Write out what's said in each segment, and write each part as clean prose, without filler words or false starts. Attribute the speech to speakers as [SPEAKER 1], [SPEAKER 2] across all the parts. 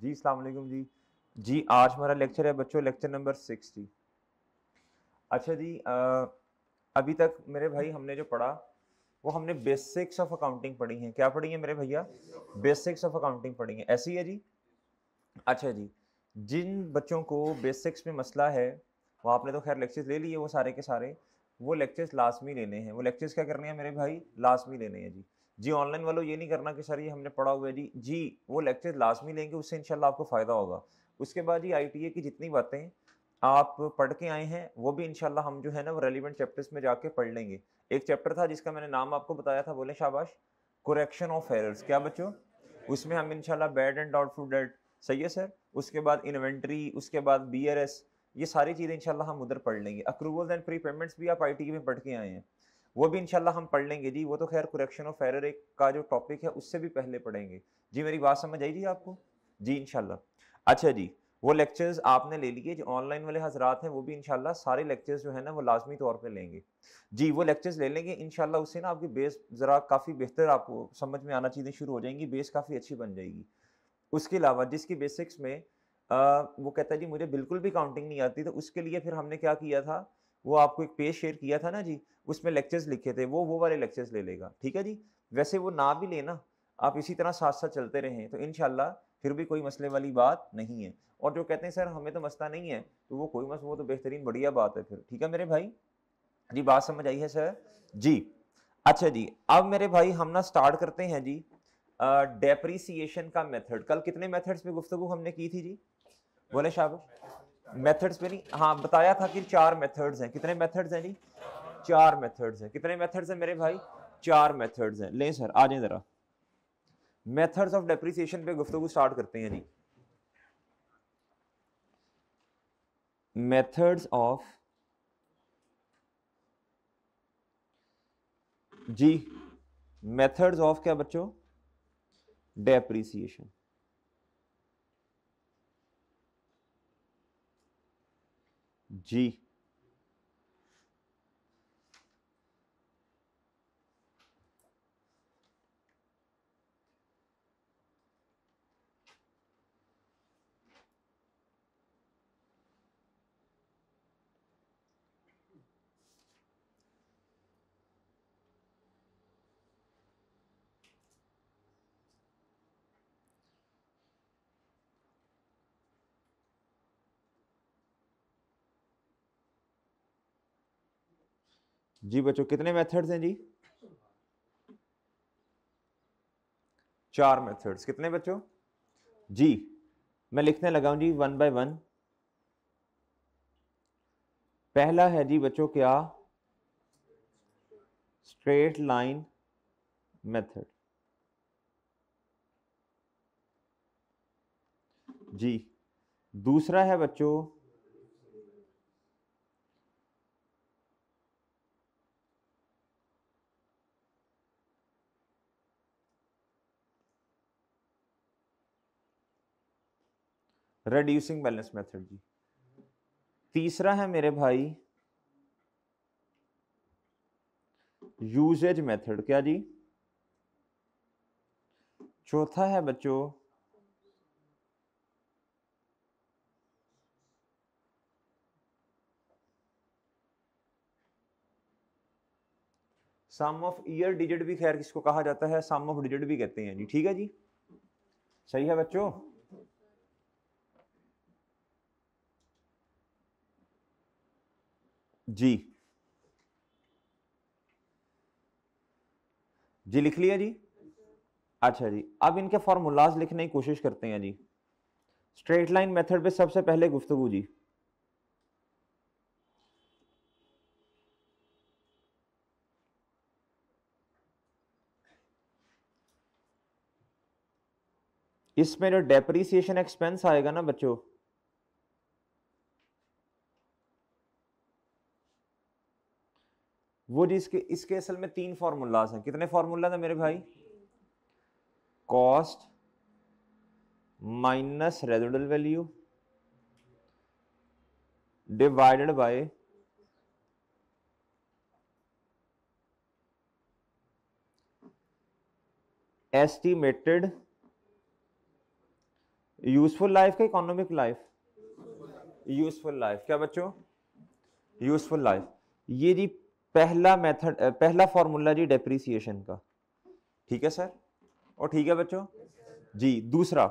[SPEAKER 1] जी अस्सलाम वालेकुम जी। जी आज हमारा लेक्चर है बच्चों, लेक्चर नंबर 60। अच्छा जी, अभी तक मेरे भाई हमने जो पढ़ा वो हमने बेसिक्स ऑफ अकाउंटिंग पढ़ी हैं। क्या पढ़ी है मेरे भैया? बेसिक्स ऑफ अकाउंटिंग पढ़ी है, ऐसी है जी। अच्छा जी, जिन बच्चों को बेसिक्स में मसला है वो आपने तो खैर लेक्चर्स ले लिए वो सारे के सारे, वो लेक्चर्स लाजमी लेने हैं। वो लेक्चर्स क्या करने हैं मेरे भाई? लाजमी लेने हैं जी। जी ऑनलाइन वालों ये नहीं करना कि सर ये हमने पढ़ा हुआ है जी वो लेक्चर्स लाजमी लेंगे, उससे इंशाल्लाह आपको फ़ायदा होगा। उसके बाद जी आईटीए की जितनी बातें आप पढ़ के आए हैं वो भी इंशाल्लाह हम जो है ना वो रेलिवेंट चैप्टर्स में जाके पढ़ लेंगे। एक चैप्टर था जिसका मैंने नाम आपको बताया था, बोले शाबाश, करेक्शन ऑफ एरर्स। क्या बच्चों? उसमें हम इंशाल्लाह बैड एंड डाउटफुल डेट, सही है सर, उसके बाद इन्वेंट्री, उसके बाद बीआरएस, ये सारी चीज़ें इंशाल्लाह हम उधर पढ़ लेंगे। अक्रूवल्स एंड प्री पेमेंट्स भी आप आईटी में पढ़ के आए हैं, वो भी इंशाल्लाह हम पढ़ लेंगे जी। वो तो खैर करेक्शन ऑफ एरर एक का जो टॉपिक है उससे भी पहले पढ़ेंगे जी। मेरी बात समझ आई जी आपको? जी इंशाल्लाह। अच्छा जी, वो लेक्चर्स आपने ले लिए। जो ऑनलाइन वाले हजरात हैं वो भी इंशाल्लाह सारे लेक्चर्स जो है ना वो लाजमी तौर पे लेंगे जी। वो लेक्चर्स ले लेंगे इंशाल्लाह, उससे ना आपकी बेस ज़रा काफ़ी बेहतर आपको समझ में आना चीज़ें शुरू हो जाएंगी, बेस काफ़ी अच्छी बन जाएगी। उसके अलावा जिसकी बेसिक्स में वो कहता है जी मुझे बिल्कुल भी काउंटिंग नहीं आती, तो उसके लिए फिर हमने क्या किया था, वो आपको एक पेज शेयर किया था ना जी, उसमें लेक्चर्स लिखे थे, वो वाले लेक्चर्स ले लेगा, ठीक है जी। वैसे वो ना भी लेना, आप इसी तरह साथ-साथ चलते रहें तो इंशाल्लाह फिर भी कोई मसले वाली बात नहीं है। और जो कहते हैं सर हमें तो मसला नहीं है, तो वो कोई वो तो बेहतरीन बढ़िया बात है फिर, ठीक है मेरे भाई? जी बात समझ आई है सर? जी। अच्छा जी, अब मेरे भाई हम ना स्टार्ट करते हैं जी डेप्रिसिएशन का मेथड। कल कितने मेथड्स पे गुफ्तगू हमने की थी जी? बोले शाबाश। मेथड्स पे नहीं, हाँ बताया था कि 4 मेथड्स हैं। कितने मेथड्स हैं जी? 4 मेथड्स हैं। कितने मेथड्स हैं मेरे भाई? 4 मेथड्स हैं। लें सर आ जाए जरा, मेथड्स ऑफ डेप्रिसिएशन पे गुफ्तगू स्टार्ट करते हैं जी। मेथड्स ऑफ, जी मेथड्स ऑफ क्या बच्चों? डेप्रिसिएशन। जी जी बच्चों, कितने मेथड्स हैं जी? 4 मेथड्स। कितने बच्चों? जी मैं लिखने लगा हूं जी वन बाय वन। पहला है जी बच्चों क्या? Straight line method. जी दूसरा है बच्चों रेड्यूसिंग बैलेंस मेथड जी। तीसरा है मेरे भाई यूजेज मेथड। क्या जी? चौथा है बच्चों सम ऑफ ईयर डिजिट, भी खैर किसको कहा जाता है? सम ऑफ डिजिट भी कहते हैं जी, ठीक है जी। सही है बच्चों? जी जी लिख लिया जी। अच्छा जी, अब इनके फॉर्मूलाज लिखने की कोशिश करते हैं जी। स्ट्रेट लाइन मेथड पे सबसे पहले गुफ्तगू जी। इसमें जो डेप्रीसिएशन एक्सपेंस आएगा ना बच्चों, वो जी इसके असल में 3 फॉर्मूलाज हैं। कितने फॉर्मूला था मेरे भाई? Cost minus residual value divided bye estimated useful life का इकोनॉमिक लाइफ? Useful life. क्या बच्चों? Useful life. ये जी पहला मेथड, पहला फॉर्मूला जी डेप्रिसिएशन का। ठीक है सर? और ठीक है बच्चों जी। दूसरा,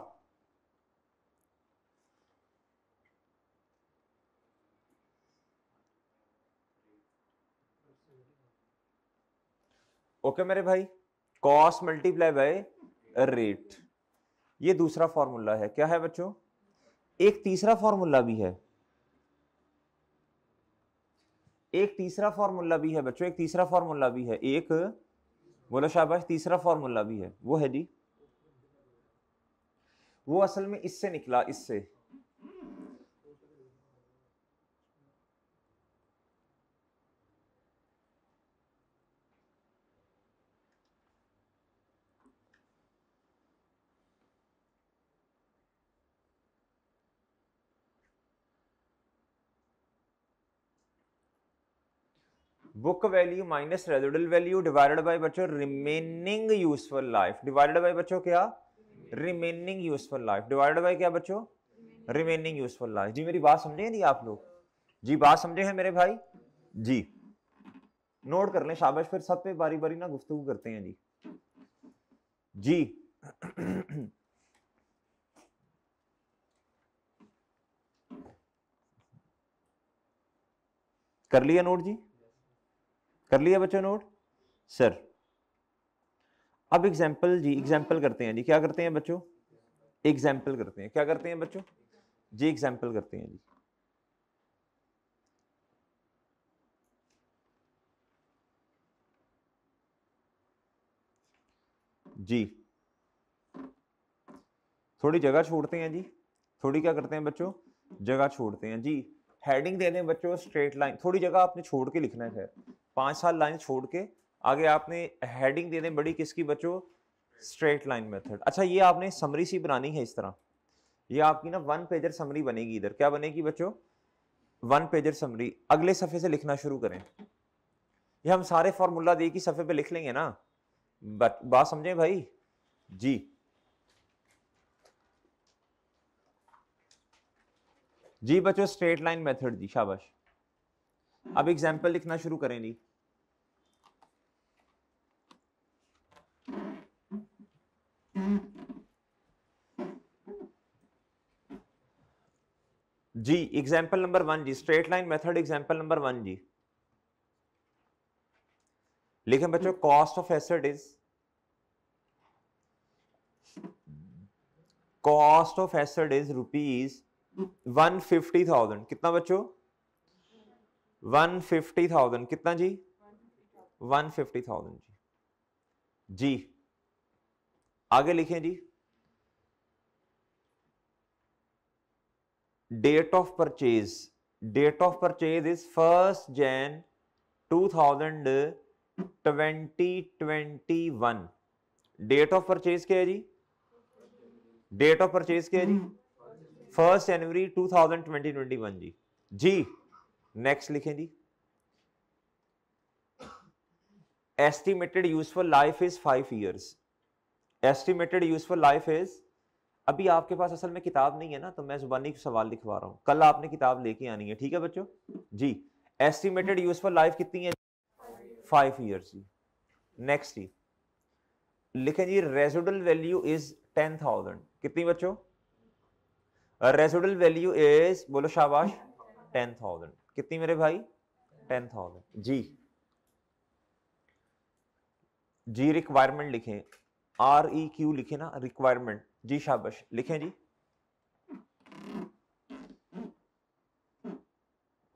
[SPEAKER 1] ओके मेरे भाई, कॉस्ट मल्टीप्लाई बाय रेट, ये दूसरा फॉर्मूला है। क्या है बच्चों? एक तीसरा फॉर्मूला भी है, एक तीसरा फॉर्मूला भी है बच्चों, एक तीसरा फॉर्मूला भी है, एक, बोलो शाबाश, तीसरा फॉर्मूला भी है। वो है जी, वो असल में इससे निकला, इससे। Book value minus residual value divided by बच्चों remaining useful life, divided by बच्चों क्या? Remaining useful life, divided by क्या बच्चों? Remaining useful life. जी मेरी बात समझे नहीं आप लोग? जी बात समझे हैं मेरे भाई? जी नोट कर लें, शाबाश। फिर सब पे बारी बारी ना गुफ्तगू करते हैं जी। जी कर लिया नोट जी? कर लिया बच्चों नोट? सर अब एग्जाम्पल जी, एग्जाम्पल करते हैं जी। क्या करते हैं बच्चों? एग्जाम्पल करते हैं। क्या करते हैं बच्चों? जी एग्जाम्पल करते हैं जी। जी थोड़ी जगह छोड़ते हैं जी, थोड़ी क्या करते हैं बच्चों? जगह छोड़ते हैं जी। हेडिंग दे दें बच्चों स्ट्रेट लाइन, थोड़ी जगह आपने छोड़ के लिखना है। खैर 5-7 लाइन छोड़ के आगे आपने हेडिंग दे दें बड़ी, किसकी बच्चों? Straight line method. अच्छा ये आपने समरी सी बनानी है इस तरह, ये आपकी ना 1 पेजर समरी बनेगी। इधर क्या बनेगी बच्चों? 1 पेजर समरी। अगले सफे से लिखना शुरू करें। ये हम सारे फॉर्मूला दे की सफे पे लिख लेंगे ना, बात समझे भाई? जी जी बच्चों स्ट्रेट लाइन मेथड जी, शाबाश। अब एग्जाम्पल लिखना शुरू करें जी। जी एग्जाम्पल नंबर 1 जी, straight line method example number 1 जी। लिखें बच्चों, cost of asset is, cost of asset is rupees 150,000। कितना बच्चों? 150,000। कितना जी? 150,000 जी। जी आगे लिखें जी, date of purchase, date of purchase is 1 Jan 2021। Date of purchase क्या है जी? डेट ऑफ परचेज क्या है जी? 1 जनवरी 2021 जी। जी नेक्स्ट लिखें जी, estimated useful life is 5 years। Estimated useful life is, अभी आपके पास असल में किताब नहीं है ना, तो मैं जुबानी सवाल लिखवा रहा हूं, कल आपने किताब लेके आनी है। ठीक है बच्चों जी। एस्टिमेटेड यूजफुल लाइफ कितनी है? 5 years जी। नेक्स्ट जी लिखें जी, रेजिडुअल वैल्यू इज 10,000। कितनी बच्चों? रेजिडुअल वैल्यू इज, बोलो शाबाश, 10,000। कितनी मेरे भाई? 10,000 जी। जी रिक्वायरमेंट लिखें, REQ लिखे ना, रिक्वायरमेंट जी, शाबाश लिखें जी।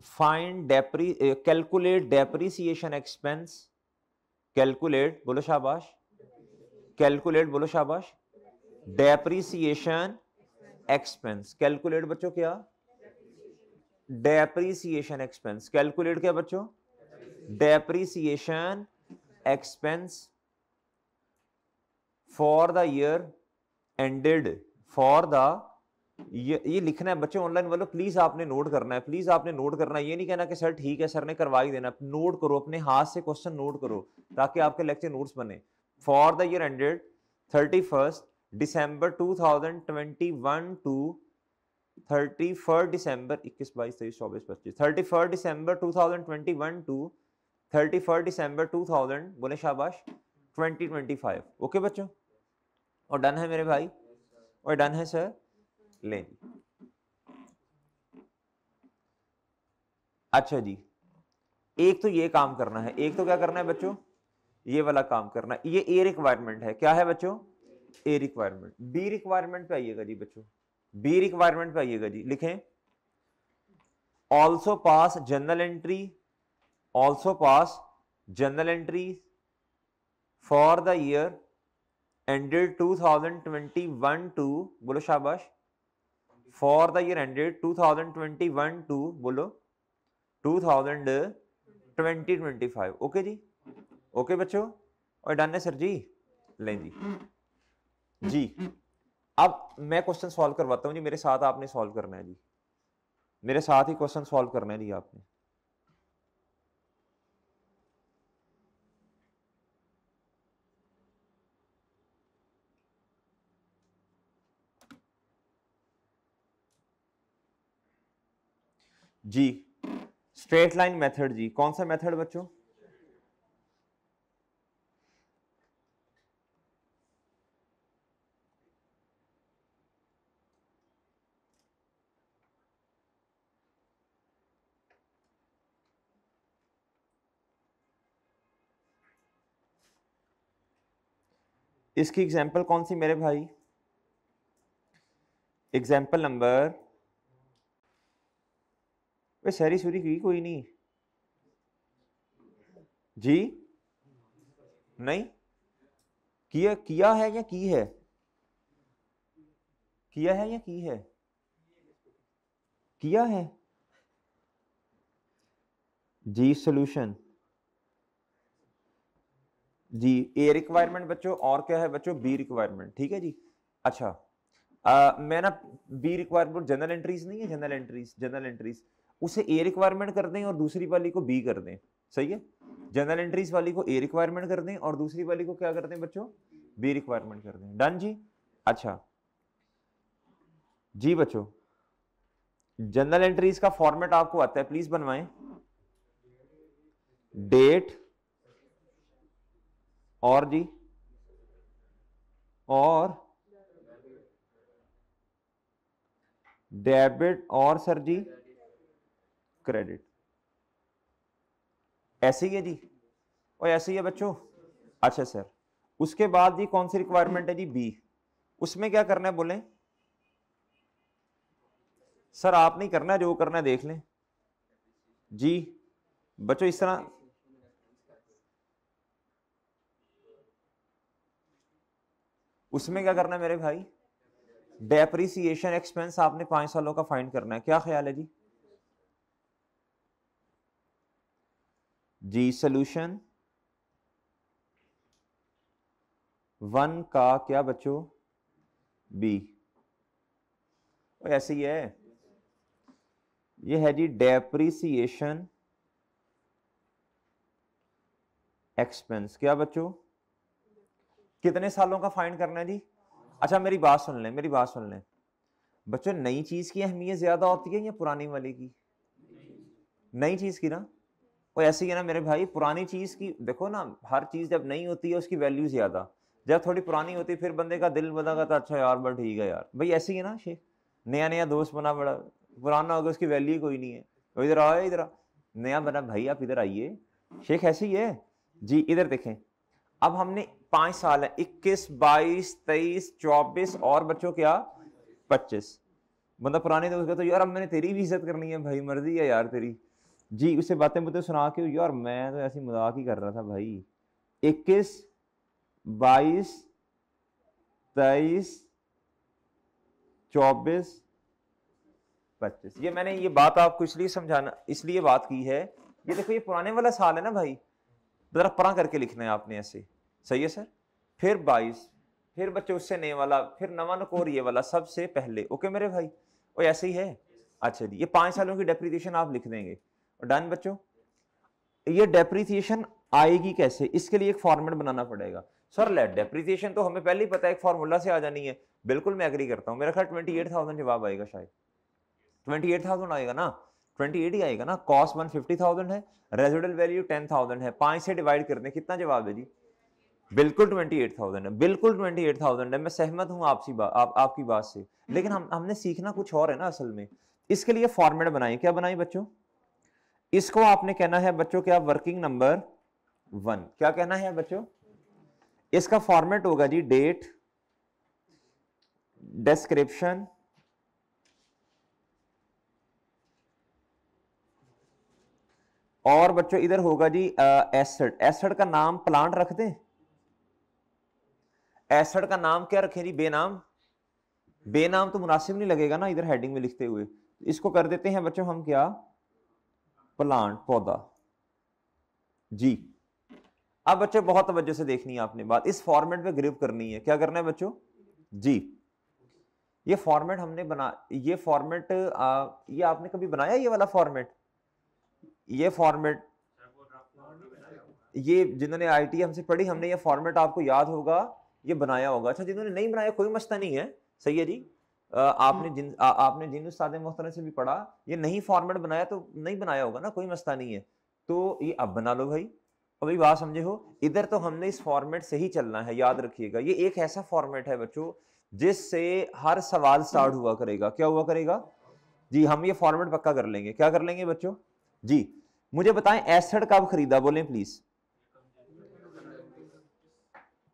[SPEAKER 1] Find calculate depreciation expense, calculate, बोलो शाबाश, कैलकुलेट, बोलो शाबाश, डेप्रिसिएशन एक्सपेंस। कैलकुलेट बच्चों क्या? Depreciation expense. कैलकुलेट क्या बच्चों? Depreciation expense for the year ended, for the, ये लिखना है बच्चों। ऑनलाइन वालों प्लीज आपने नोट करना है, प्लीज आपने नोट करना है। ये नहीं कहना कि सर ठीक है सर ने करवा ही देना, नोट करो, अपने हाथ से क्वेश्चन नोट करो ताकि आपके लेक्चर नोट्स बने। For the year ended 31 December 2021 to 31 December 21 22 23 24 25 31 December 2021 to 31 December 2000 बोले शाबाश 2025। ओके बच्चों, और डन है मेरे भाई, और डन है सर। ले अच्छा जी, एक तो ये काम करना है, एक तो क्या करना है बच्चों, ये वाला काम करना है। ये ए रिक्वायरमेंट है, क्या है बच्चों, ए रिक्वायरमेंट। बी रिक्वायरमेंट पे आइएगा जी बच्चों, बी रिक्वायरमेंट पे आइएगा जी, लिखें also pass general entry, also pass general entry for the year ended 2021 to बोलो शाबाश, for the year ended 2021 to बोलो 2025। ओके जी, ओके बच्चों, और डन है सर जी। लें जी जी, अब मैं क्वेश्चन सॉल्व करवाता हूं जी, मेरे साथ आपने सॉल्व करना है जी, मेरे साथ ही क्वेश्चन सॉल्व करना है जी आपने। जी स्ट्रेट लाइन मेथड जी, कौन सा मेथड बच्चों, इसकी एग्जांपल कौन सी मेरे भाई, एग्जांपल नंबर, वे सारी सूरी की कोई नहीं जी, नहीं किया, किया है या की है, किया है या की है, किया है जी। सॉल्यूशन जी, ए रिक्वायरमेंट बच्चों, और क्या है बच्चों, बी रिक्वायरमेंट, ठीक है जी। अच्छा मैं ना बी रिक्वायरमेंट जनरल एंट्रीज नहीं है, जनरल एंट्रीज, जनरल एंट्रीज उसे ए रिक्वायरमेंट कर दें और दूसरी वाली को बी कर दें, सही है। जनरल एंट्रीज वाली को ए रिक्वायरमेंट कर दें और दूसरी वाली को क्या कर दें बच्चों, बी रिक्वायरमेंट कर दें, डन जी। अच्छा जी बच्चों, जनरल एंट्रीज का फॉर्मेट आपको आता है, प्लीज बनवाएं। डेट और जी, और डेबिट और सर जी क्रेडिट, ऐसे ही है जी, और ऐसे ही है बच्चों। अच्छा सर, उसके बाद जी कौन सी रिक्वायरमेंट है जी, बी, उसमें क्या करना है बोले सर, आप नहीं करना, जो करना है देख लें जी बच्चों, इस तरह उसमें क्या करना है मेरे भाई, डेप्रिसिएशन एक्सपेंस आपने 5 सालों का फाइंड करना है, क्या ख्याल है जी जी। सॉल्यूशन 1 का क्या बच्चों, बी, ऐसे ही है, ये है जी डेप्रिसिएशन एक्सपेंस, क्या बच्चों, कितने सालों का फाइंड करना है जी। अच्छा मेरी बात सुन लें, मेरी बात सुन लें बच्चों, नई चीज की अहमियत ज्यादा होती है या पुरानी वाले की, नई चीज की ना, वो ऐसे ही है ना मेरे भाई, पुरानी चीज की देखो ना, हर चीज जब नई होती है उसकी वैल्यू ज्यादा, जब थोड़ी पुरानी होती है फिर बंदे का दिल बना था, अच्छा यार बड़ा ठीक है यार, भाई ऐसे ही है ना शेख, नया नया दोस्त बना, बड़ा पुराना होगा उसकी वैल्यू कोई नहीं है, तो इधर आओ, इधर नया बना भाई, आप इधर आइए शेख, ऐसे ही है जी। इधर देखें, अब हमने 5 साल है, 21 22 23 24 और बच्चों क्या 25, बंदा पुराने दोस्त तो यार अब मैंने तेरी भी इज्जत करनी है भाई, मर्जी है यार तेरी जी, उसे बातें मुझे सुना के यार मैं तो ऐसी मजाक ही कर रहा था भाई, 21 22 23 24 25, ये मैंने ये बात आपको इसलिए समझाना, इसलिए बात की है, ये देखो ये पुराने वाला साल है ना भाई, जरा परा करके लिखना है आपने ऐसे, सही है सर। फिर 22, फिर बच्चे उससे नए वाला, फिर नवा नकोर ये वाला सबसे पहले, ओके मेरे भाई, और ऐसे ही है। अच्छा जी, ये 5 सालों की डेप्रिसिएशन आप लिख देंगे, और डन बच्चों। ये डेप्रिसिएशन आएगी कैसे, इसके लिए एक फॉर्मेट बनाना पड़ेगा। सर लेट डेप्रिसिएशन तो हमें पहले ही पता है, एक फार्मूला से आ जानी है। बिल्कुल मैं एग्री करता हूँ, मेरा ख्याल 28,000 जवाब आएगा, शायद 28,000 आएगा ना, 28 ही आएगा ना। कॉस्ट 150,000 है, रेजिडुअल वैल्यू 10,000 है, 5 से डिवाइड करने कितना जवाब है जी? बिल्कुल 28,000 है, बिल्कुल 28,000 है। मैं सहमत हूं आपकी बात से, लेकिन हमने सीखना कुछ और है ना असल में। इसके लिए फॉर्मेट बनाएं, क्या बनाएं बच्चों? इसको आपने कहना है बच्चों क्या? Working number 1। क्या कहना है बच्चों? इसका फॉर्मेट होगा जी डेट, डिस्क्रिप्शन, और बच्चों इधर होगा जी एसेट। एसेट का नाम प्लांट रख दें? एसेट का नाम क्या रखें जी? बेनाम। बेनाम तो मुनासिब नहीं लगेगा ना इधर हेडिंग में लिखते हुए, इसको कर देते हैं बच्चों हम क्या? प्लांट, पौधा जी। अब बच्चों बहुत तवज्जो से देखनी है आपने बात, इस फॉर्मेट पे ग्रिप करनी है। क्या करना है बच्चों जी? ये फॉर्मेट हमने बना, ये फॉर्मेट ये आपने कभी बनाया ये वाला फॉर्मेट? ये फॉर्मेट ये जिन्होंने आईटी हमसे पढ़ी, हमने ये फॉर्मेट आपको याद होगा, ये बनाया होगा। अच्छा जिन्होंने नहीं बनाया कोई मसला नहीं है, सही है जी। आपने जिन उस्ताद मोहतरम से भी पढ़ा, ये नहीं फॉर्मेट बनाया तो नहीं बनाया होगा ना, कोई मसला नहीं है। तो ये अब बना लो भाई। अभी बात समझे हो? इधर तो हमने इस फॉर्मेट से ही चलना है, याद रखिएगा। ये एक ऐसा फॉर्मेट है बच्चों जिससे हर सवाल स्टार्ट हुआ करेगा। क्या हुआ करेगा जी? हम ये फॉर्मेट पक्का कर लेंगे। क्या कर लेंगे बच्चों जी? मुझे बताएं एसेट कब खरीदा, बोलें प्लीज।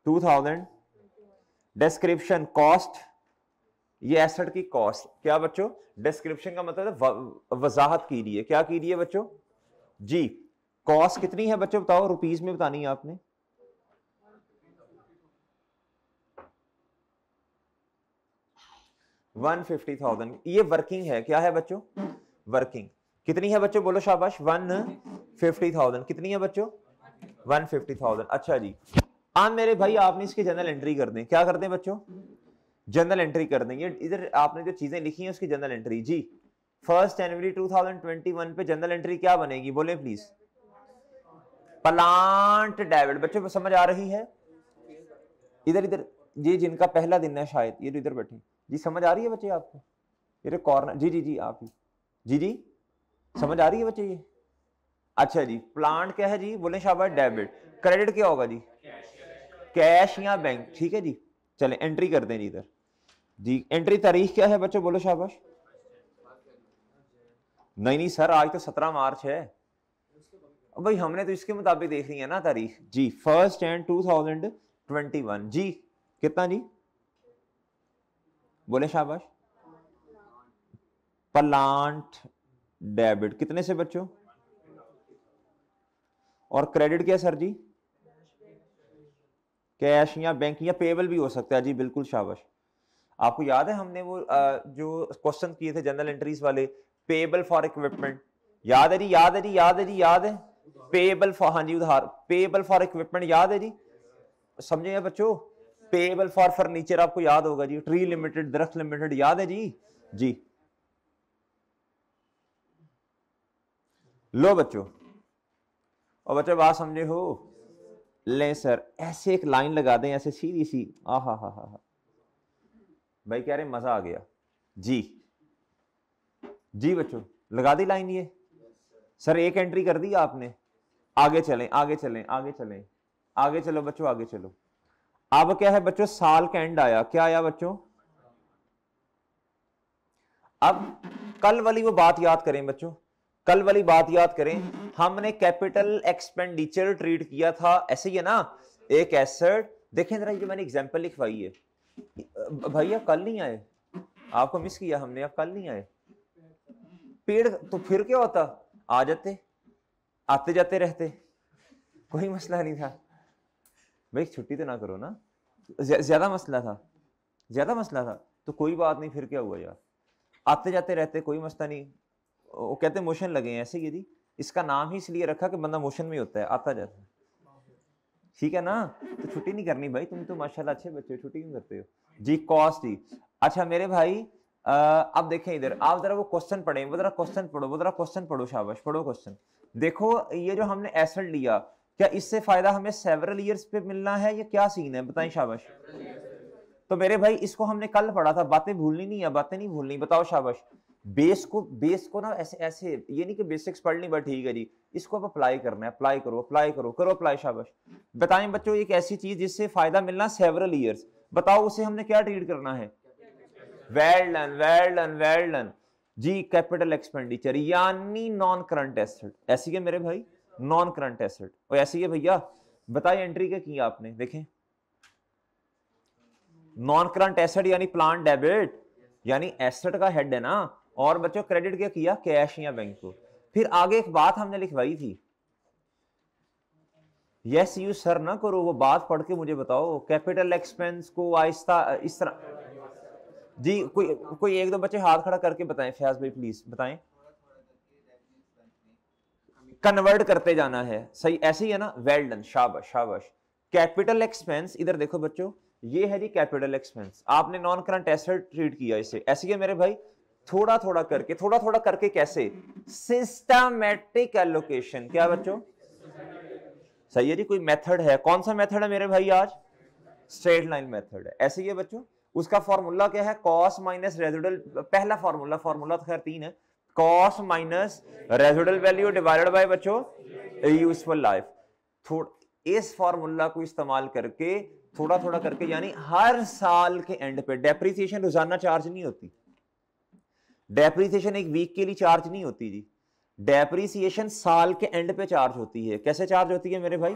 [SPEAKER 1] 2000। डिस्क्रिप्शन कॉस्ट, ये एसेट की कॉस्ट। क्या बच्चों? डिस्क्रिप्शन का मतलब है वजाहत कीजिए। क्या कीजिए बच्चों जी? कॉस्ट कितनी है बच्चों बताओ, रुपीस में बतानी है आपने। 150,000। ये वर्किंग है, क्या है बच्चों? वर्किंग। कितनी है बच्चों बोलो शाबाश? 150,000। कितनी है बच्चों? 150,000। अच्छा जी, अब मेरे भाई आपने इसकी जनरल एंट्री कर दें। क्या कर दें बच्चों? जनरल एंट्री कर दें। ये इधर आपने जो चीजें लिखी हैं उसकी जनरल एंट्री जी। 1 जनवरी 2021 पे जनरल एंट्री क्या बनेगी बोले प्लीज? Plant debit. बच्चों समझ आ रही है? इधर इधर ये जिनका पहला दिन है शायद, ये इधर बैठे जी, समझ आ रही है बच्चे आपको? ये कॉर्नर जी जी जी आप ही जी जी, समझ आ रही है बच्चे ये? अच्छा जी, प्लांट क्या है जी बोले शाबाश? डेबिट। क्रेडिट क्या होगा जी? कैश या बैंक। ठीक है जी, चले एंट्री कर दें जी इधर जी। एंट्री तारीख क्या है बच्चों बोलो शाबाश? नहीं नहीं सर, आज तो 17 मार्च है। अब भाई हमने तो इसके मुताबिक देख ली है ना तारीख जी। 1 जनवरी 2021 जी। कितना जी बोले शाबाश? प्लांट डेबिट कितने से बच्चों? और क्रेडिट क्या सर जी? कैश या बैंक या पेबल भी हो सकता है जी, बिल्कुल शाबाश। आपको याद है हमने वो जो क्वेश्चन किए थे जनरल एंट्रीज वाले, पेबल फॉर इक्विपमेंट, याद है जी? याद है जी? याद है जी? याद है? पेबल फॉर, हाँ जी उधार, पेबल फॉर इक्विपमेंट याद है जी? समझे बच्चों? पेबल फॉर फर्नीचर आपको याद होगा जी, ट्री लिमिटेड, दरख्त लिमिटेड, याद है जी? जी लो बच्चों, और बच्चों बात समझे हो? ले सर ऐसे एक लाइन लगा दें, ऐसे सीधी सी, आ हा भाई कह रहे मजा आ गया जी। जी बच्चों लगा दी लाइन ये? सर एक एंट्री कर दी आपने। आगे चलें आगे चलें आगे चलें, आगे चलो बच्चों आगे चलो। अब क्या है बच्चों? साल का एंड आया। क्या आया बच्चों? अब कल वाली वो बात याद करें बच्चों, कल वाली बात याद करें। हमने कैपिटल एक्सपेंडिचर ट्रीट किया था, ऐसे ही है ना? एक एसेट, देखें जरा ये मैंने एग्जांपल लिखवाई है। भैया कल नहीं आए, आपको मिस किया हमने, आप कल नहीं आए। पेड़ तो फिर क्या होता, आ जाते, आते जाते रहते, कोई मसला नहीं था। भाई छुट्टी तो ना करो ना, ज्यादा मसला था, ज्यादा मसला था तो कोई बात नहीं, फिर क्या हुआ यार, आते जाते रहते, कोई मसला नहीं। वो कहते मोशन लगे हैं, ऐसे ही जी। इसका नाम ही इसलिए रखा कि बंदा मोशन में होता है, आता जाता है, ठीक है ना? तो छुट्टी नहीं करनी भाई, तुम तो माशाल्लाह अच्छे बच्चे हो, छुट्टी क्यों करते हो जी? कॉस्ट ही। अच्छा मेरे भाई अब देखें इधर, आप जरा वो क्वेश्चन पढ़ें, वो जरा क्वेश्चन पढ़ो, वो जरा क्वेश्चन पढ़ो, शाबाश पढ़ो क्वेश्चन। देखो ये जो हमने एसेट लिया, क्या इससे फायदा हमें सेवरल ईयर्स पे मिलना है या क्या सीन है, बताएं शाबाश। तो मेरे भाई इसको हमने कल पढ़ा था, बातें भूलनी नहीं है, बातें नहीं भूलनी, बताओ शाबाश। बेस को ना ऐसे ऐसे, ये नहीं कि बेसिक्स पढ़ ली बट ठीक है जी, इसको अब अप्लाई करना है, अप्लाई करो अप्लाई करो, करो अप्लाई शाबाश। बताएं बच्चों, एक ऐसी चीज जिससे फायदा मिलना सेवरल ईयर्स, बताओ उसे हमने क्या ट्रीट करना है। Well done well done well done जी, कैपिटल एक्सपेंडिचर यानी नॉन करंट एसेट, ऐसी है मेरे भाई, नॉन करंट एसेट, और ऐसी है भैया। बताइए एंट्री क्या की आपने, देखें नॉन करंट एसेट यानी प्लांट डेबिट, यानी एसेट का हेड है ना, और बच्चों क्रेडिट क्या किया, कैश या बैंक को। फिर आगे एक बात हमने लिखवाई थी, यस यू सर ना करो, वो बात पढ़ के मुझे बताओ, कैपिटल एक्सपेंस को आहिस्ता इस तरह जी, कोई कोई एक दो बच्चे हाथ खड़ा करके बताएं, फयाज भाई प्लीज बताएं। कन्वर्ट करते जाना है, सही ऐसे ही है ना, वेल डन शाबाश शाबाश। कैपिटल एक्सपेंस इधर देखो बच्चों, ये है जी कैपिटल एक्सपेंस, आपने नॉन करंट एसेट ट्रीट किया इसे, ऐसे ही है मेरे भाई। थोड़ा थोड़ा करके कैसे, सिस्टमैटिक एलोकेशन, क्या बच्चों, सही है जी। कोई मेथड है, कौन सा मेथड है मेरे भाई आज, स्ट्रेट लाइन मेथड है, ऐसे ही है बच्चों। उसका फॉर्मूला क्या है, कॉस माइनस रेजिडुअल, पहला फॉर्मूला तो खैर 3 है, cos minus residual value divided by बच्चों यूजफुल लाइफ। थोड़ा इस फॉर्मूला को इस्तेमाल करके थोड़ा करके, यानी हर साल के एंड पे, डेप्रिसिएशन रोजाना चार्ज नहीं होती, डेप्रिसिएशन एक वीक के लिए चार्ज नहीं होती जी, डेप्रिसिएशन साल के एंड पे चार्ज होती है। कैसे चार्ज होती है मेरे भाई,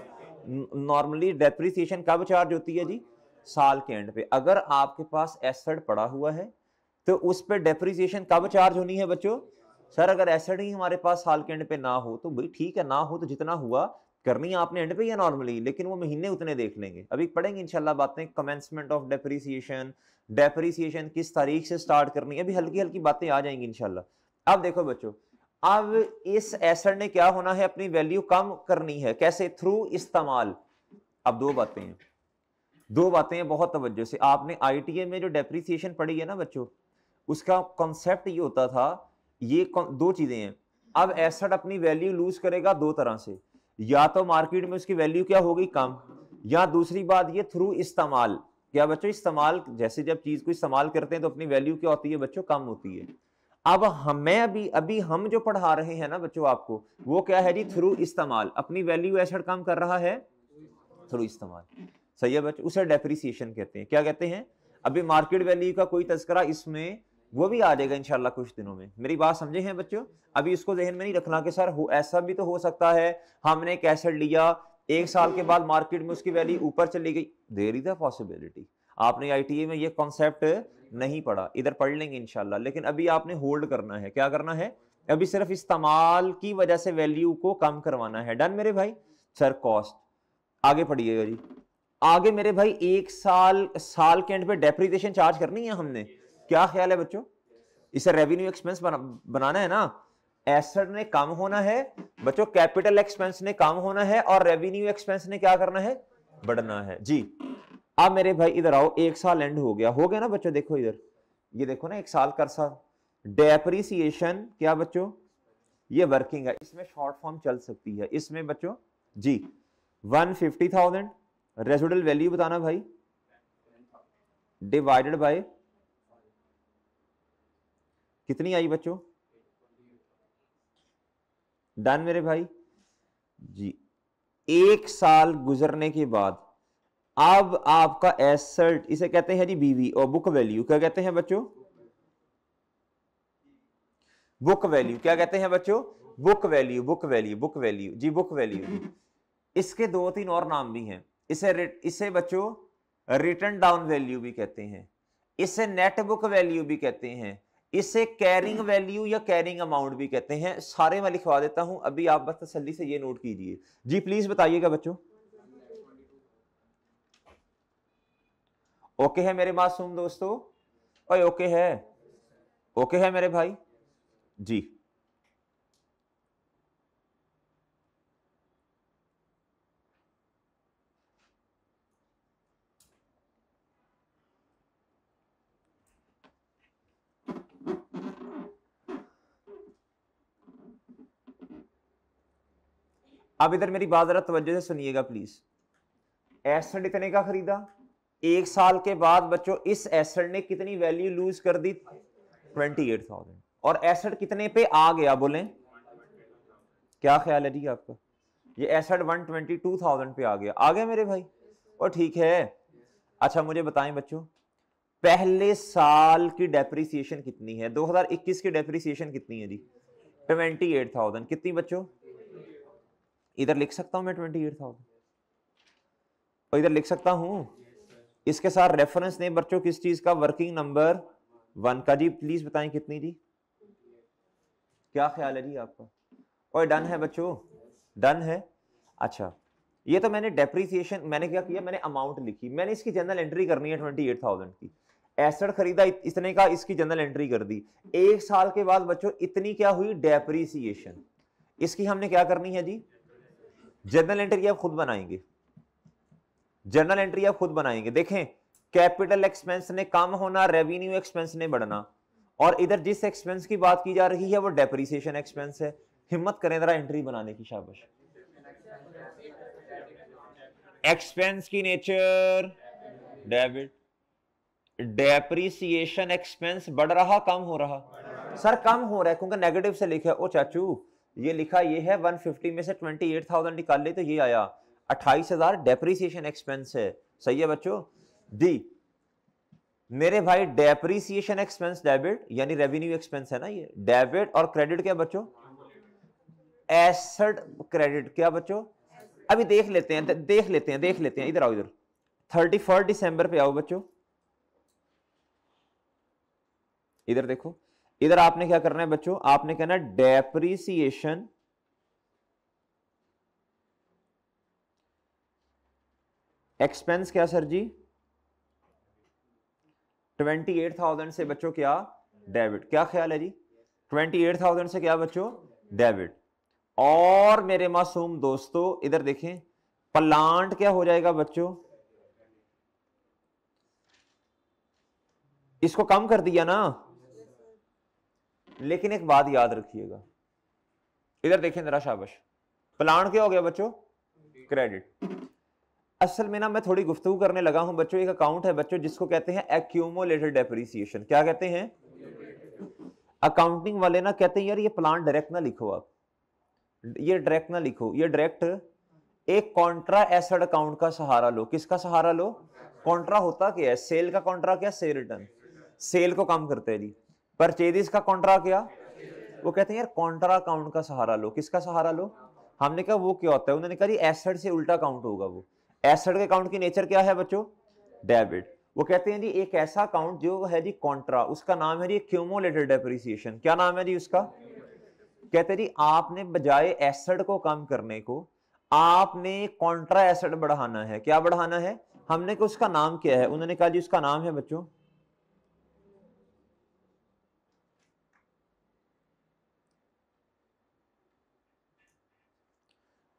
[SPEAKER 1] नॉर्मली डेप्रिसिएशन कब चार्ज होती है जी, साल के एंड पे। अगर आपके पास एसेट पड़ा हुआ है तो उस पर डेप्रिसिएशन कब चार्ज होनी है बच्चों, सर अगर एसेट ही हमारे पास साल के एंड पे ना हो तो भाई ठीक है, ना हो तो जितना हुआ करनी है आपने एंड पे या नॉर्मली, लेकिन वो महीने उतने देख लेंगे, अभी पढ़ेंगे इंशाल्लाह बातें, कमेंसमेंट ऑफ डेप्रिसिएशन, डेप्रिसिएशन किस तारीख से स्टार्ट करनी है, अभी हल्की हल्की बातें आ जाएंगी इंशाल्लाह। अब देखो बच्चों, अब इस एसेट ने क्या होना है, अपनी वैल्यू कम करनी है, कैसे, थ्रू इस्तेमाल। अब दो बातें हैं बहुत तवज्जो से, आपने आईटीए में जो डेप्रिसिएशन पढ़ी है ना बच्चों, उसका कॉन्सेप्ट ये होता था, ये दो चीजें हैं। अब एसेट अपनी वैल्यू लूज करेगा दो तरह से, या तो मार्केट में उसकी वैल्यू क्या होगी, कम, या दूसरी बात ये थ्रू इस्तेमाल। क्या बच्चों, इस्तेमाल, जैसे जब चीज को इस्तेमाल करते हैं तो अपनी वैल्यू क्या होती है बच्चों, कम होती है। अब हमें अभी हम जो पढ़ा रहे हैं ना बच्चों आपको, वो क्या है जी, थ्रू इस्तेमाल, अपनी वैल्यू एसेट कम कर रहा है थ्रू इस्तेमाल, सही है बच्चों, उसे डेप्रिसिएशन कहते हैं, क्या कहते हैं। अभी मार्केट वैल्यू का कोई तस्करा इसमें वो भी आ जाएगा इंशाल्लाह कुछ दिनों में, मेरी बात समझे हैं बच्चों। अभी इसको जहन में नहीं रखना कि सर ऐसा भी तो हो सकता है, हमने एक एसेट लिया, एक साल के बाद मार्केट में उसकी वैल्यू ऊपर चली गई, देयर इज अ पॉसिबिलिटी। आपने आईटीए में ये कॉन्सेप्ट नहीं पढ़ा, इधर पढ़ लेंगे इंशाल्लाह, लेकिन अभी आपने होल्ड करना है, क्या करना है, अभी सिर्फ इस्तेमाल की वजह से वैल्यू को कम करवाना है, डन मेरे भाई। सर कॉस्ट, आगे पढ़िएगा जी, आगे मेरे भाई, एक साल के एंड पे डेप्रिसिएशन चार्ज करनी है हमने, क्या ख्याल है बच्चों, इसे रेवेन्यू एक्सपेंस बनाना है ना, एसेट ने कम होना है बच्चों, कैपिटल एक्सपेंस ने कम होना है, और रेवेन्यू एक्सपेंस ने क्या करना है, बढ़ना है जी। अब मेरे भाई इधर आओ, एक साल एंड हो गया ना बच्चों, देखो इधर, ये देखो ना, एक साल का अरसा, डेप्रिसिएशन क्या बच्चों, ये वर्किंग है, इसमें शॉर्ट फॉर्म चल सकती है, इसमें बच्चों जी 150,000 रेजिडुअल वैल्यू बताना भाई, डिवाइडेड बाय कितनी आई बच्चों, डन मेरे भाई जी। एक साल गुजरने के बाद अब आपका एसेट, इसे कहते हैं जी बीवी, और बुक वैल्यू क्या कहते हैं बच्चों, बुक वैल्यू क्या कहते हैं बच्चों, बुक वैल्यू जी, बुक वैल्यू। इसके दो तीन और नाम भी हैं, इसे बच्चों रिटर्न डाउन वैल्यू भी कहते हैं, इसे नेट बुक वैल्यू भी कहते हैं, इसे कैरिंग वैल्यू या कैरिंग अमाउंट भी कहते हैं, सारे मैं लिखवा देता हूं, अभी आप बस तसल्ली से ये नोट कीजिए जी, प्लीज बताइएगा बच्चों। ओके है मेरे मासूम दोस्तों, ओए ओके है मेरे भाई जी। अब इधर मेरी बात जरा तवज्जो से सुनिएगा प्लीज। एसेट इतने का खरीदा, 1 साल के बाद बच्चों इस एसेट ने कितनी वैल्यू लूज कर दी? 28,000। और एसेट कितने पे आ गया बोलें? क्या ख्याल है जी आपका? ये एसेट 122,000 पे आ गया मेरे भाई? और ठीक है। अच्छा मुझे बताएं बच्चों, पहले साल की डेप्रिसिएशन कितनी है? 2021 की डेप्रिसिएशन कितनी है जी? 28,000। कितनी बच्चों? इधर लिख सकता हूं मैं 28,000, और इधर लिख सकता हूं इसके साथ रेफरेंस नेम बच्चों किस चीज का? वर्किंग नंबर 1 का। जी प्लीज बताएं कितनी जी? क्या ख्याल है जी आपका? और डन है बच्चों? डन है। अच्छा ये तो मैंने डेप्रिसिएशन, मैंने क्या किया, मैंने अमाउंट लिखी, मैंने इसकी जनरल एंट्री करनी है 28,000 की। एसेट खरीदा इतने का, इसकी जनरल एंट्री कर दी। 1 साल के बाद बच्चों इतनी क्या हुई? डेप्रिसिएशन। इसकी हमने क्या करनी है जी? जनरल एंट्री आप खुद बनाएंगे, जनरल एंट्री आप खुद बनाएंगे। देखें कैपिटल एक्सपेंस ने कम होना, रेवेन्यू एक्सपेंस ने बढ़ना, और इधर जिस एक्सपेंस की बात की जा रही है वो डेप्रिसिएशन एक्सपेंस है। हिम्मत करें जरा एंट्री बनाने की, शाबाश। एक्सपेंस की नेचर डेबिट, डेप्रिसिएशन एक्सपेंस बढ़ रहा कम हो रहा? सर कम हो रहा है क्योंकि नेगेटिव से लिखा है। ओ चाचू ये लिखा ये है 150 में से 28,000 निकाल ले तो ये आया 28,000 डेप्रिसिएशन एक्सपेंस है। सही है बच्चों? डी मेरे भाई डेप्रिसिएशन एक्सपेंस डेबिट यानी रेवेन्यू एक्सपेंस है ना ये, डेबिट और क्रेडिट क्या बच्चों? एसेट क्रेडिट क्या बच्चों? अभी देख लेते हैं, देख लेते हैं। इधर आओ, इधर 31 दिसंबर पे आओ बच्चों। इधर देखो, इधर आपने क्या करना है बच्चों? आपने कहना डेप्रिसिएशन एक्सपेंस क्या सर जी? 28,000 से बच्चों क्या? डेबिट। क्या ख्याल है जी? 28,000 से क्या बच्चों? डेबिट। और मेरे मासूम दोस्तों इधर देखें, प्लांट क्या हो जाएगा बच्चों? इसको कम कर दिया ना, लेकिन एक बात याद रखिएगा, इधर देखें जरा, शाबाश। प्लांट क्या हो गया बच्चों? क्रेडिट। असल में ना मैं थोड़ी गुफ्तगू करने लगा हूं बच्चों, एक अकाउंट है बच्चों जिसको कहते हैं एक्यूमुलेटेड डेप्रिसिएशन। क्या कहते हैं? अकाउंटिंग वाले ना कहते हैं यार ये प्लांट डायरेक्ट ना लिखो, आप ये डायरेक्ट ना लिखो, ये डायरेक्ट एक कॉन्ट्रा एसेट अकाउंट का सहारा लो। किसका सहारा लो? कॉन्ट्रा होता क्या है? सेल का कॉन्ट्रा क्या? Cell return. सेल को कम करते हैं जी। परचेजिस का कॉन्ट्रा क्या? वो कहते हैं यार कॉन्ट्रा अकाउंट का सहारा लो। किसका सहारा लो? हमने कहा वो क्या होता है? उन्होंने कहा जी एसेट से उल्टा अकाउंट होगा वो। एसेट के अकाउंट की नेचर क्या है बच्चों? डेबिट। वो कहते हैं जी एक ऐसा अकाउंट जो है जी कॉन्ट्रा, उसका नाम है जी क्यूमुलेटेड डेप्रिसिएशन। क्या नाम है जी उसका? कहते हैं जी आपने बजाय एसेट को कम करने को आपने कॉन्ट्रा एसेट बढ़ाना है। क्या बढ़ाना है? हमने कहा उसका नाम क्या है? उन्होंने कहा जी उसका नाम है बच्चों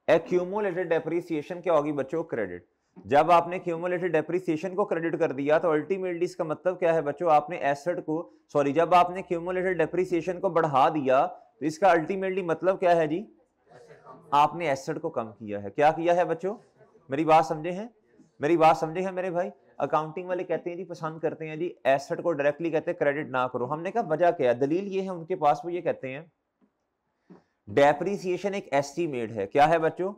[SPEAKER 1] एक्यूमुलेटेड डेप्रिसिएशन। क्या होगी बच्चों? क्रेडिट। जब आपने क्यूमुलेटेड डेप्रिसिएशन को क्रेडिट कर दिया तो अल्टीमेटली इसका मतलब क्या है बच्चों? आपने एसेट को, सॉरी, जब आपने क्यूमुलेटेड डेप्रिसिएशन को बढ़ा दिया तो इसका अल्टीमेटली मतलब क्या है जी? आपने एसेट को कम किया है। क्या किया है बच्चों? मेरी बात समझे हैं? मेरी बात समझे हैं मेरे भाई? अकाउंटिंग वाले कहते हैं जी, पसंद करते हैं जी एसेट को डायरेक्टली कहते हैं क्रेडिट ना करो। हमने कहा वजह क्या है? दलील ये है उनके पास, वो ये कहते हैं डेप्रिसिएशन एक एस्टीमेट है। क्या है बच्चों?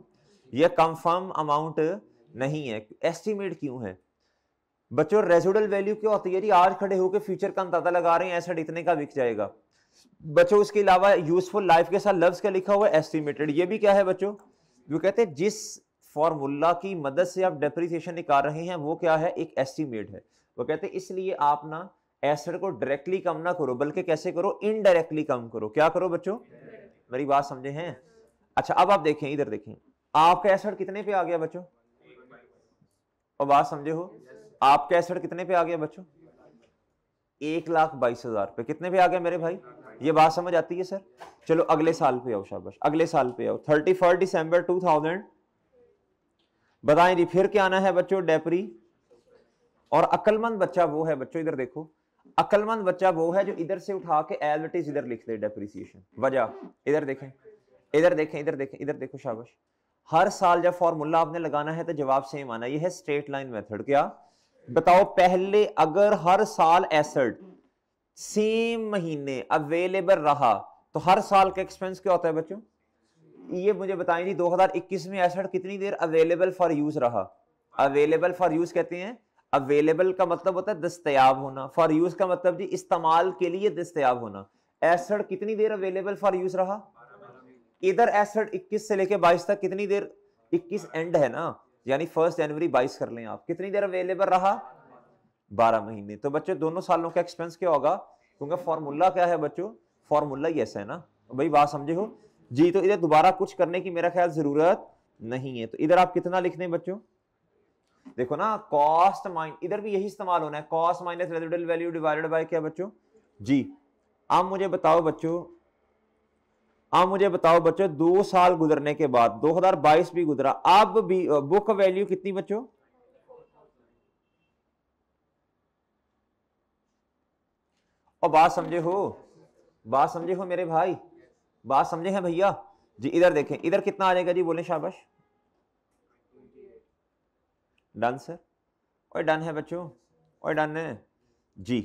[SPEAKER 1] ये कंफर्म अमाउंट नहीं है। एस्टीमेट क्यों है बच्चों? रेजिडुअल वैल्यू क्या होती है जी? आज खड़े होकर फ्यूचर का अंदाजा लगा रहे हैं एसेट इतने का बिक जाएगा बच्चों। उसके अलावा यूजफुल लाइफ के साथ लफ्ज क्या लिखा हुआ है? एस्टिमेटेड। ये भी क्या है बच्चों? वो कहते हैं जिस फॉर्मूला की मदद से आप डेप्रिसिएशन निकाल रहे हैं वो क्या है? एक एस्टिमेट है। वो कहते हैं इसलिए आप ना एसेट को डायरेक्टली कम ना करो, बल्कि कैसे करो? इनडायरेक्टली कम करो। क्या करो बच्चों? मेरी बात समझे हैं? अच्छा अब आप देखें, इधर देखें, आपका एसेट कितने पे आ गया बच्चों? और बात समझे हो? आपका एसेट कितने पे आ गया बच्चों? 1,22,000 पे। कितने पे आ गया मेरे भाई? ये बात समझ आती है सर? चलो अगले साल पे आओ, शाबाश, अगले साल पे आओ। 31 दिसंबर 2000 बताएं जी फिर क्या आना है बच्चों? डेप्री। और अक्लमंद बच्चा वो है बच्चों, इधर देखो, अक्लमंद बच्चा वो है जो इधर से उठा के एज इट इज इधर लिख दे डेप्रिसिएशन। वजह इधर देखें, इधर देखें, इधर देखें, इधर देखो, शाबाश। हर साल जब फॉर्मूला आपने लगाना है तो जवाब सेम आना। ये है स्ट्रेट लाइन मेथड। क्या बताओ, पहले अगर हर साल एसेट सेम महीने अवेलेबल रहा तो हर साल का एक्सपेंस क्या होता है बच्चों? ये मुझे बताएं जी, 2021 में एसेट कितनी देर अवेलेबल फॉर यूज रहा? अवेलेबल फॉर यूज कहते हैं, अवेलेबल का मतलब होता है दस्तयाब होना, फॉर यूज का मतलब जी इस्तेमाल के लिए दस्तयाब होना। एसेट कितनी देर अवेलेबल फॉर यूज रहा? इधर एसेट 21 से लेके 22 तक कितनी देर, 21 एंड है ना, यानी 1 जनवरी 22 कर लें आप, कितनी देर अवेलेबल रहा? 12 महीने। तो बच्चों दोनों सालों का एक्सपेंस क्या होगा? क्योंकि फॉर्मूला क्या है बच्चों? फॉर्मूला ही ऐसा है ना भाई, बात समझे हो जी। तो इधर दोबारा कुछ करने की मेरा ख्याल जरूरत नहीं है। तो इधर आप कितना लिख दें बच्चों? देखो ना, कॉस्ट माइन, इधर भी यही इस्तेमाल होना है, cost minus residual value divided by क्या बच्चों जी। अब मुझे बताओ बच्चों, अब मुझे बताओ बच्चों, 2 साल गुजरने के बाद 2022 भी गुजरा, अब भी बुक वैल्यू कितनी बच्चों? और बात समझे हो, बात समझे हो मेरे भाई, बात समझे हैं भैया जी। इधर देखें, इधर कितना आ जाएगा जी, बोले शाबाश। डन सर, और डन है बच्चों, और डन है जी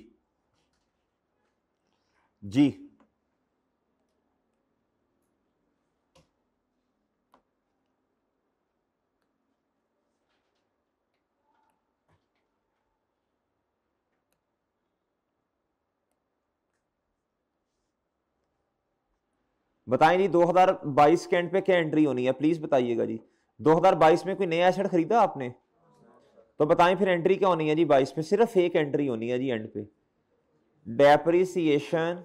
[SPEAKER 1] जी। बताएं जी, 2022 के एंड पे क्या एंट्री होनी है, प्लीज बताइएगा जी। 2022 में कोई नया एसेट खरीदा आपने? तो बताएं फिर एंट्री क्या होनी है जी 22 में? सिर्फ एक एंट्री होनी है जी एंड पे, डेप्रिसिएशन।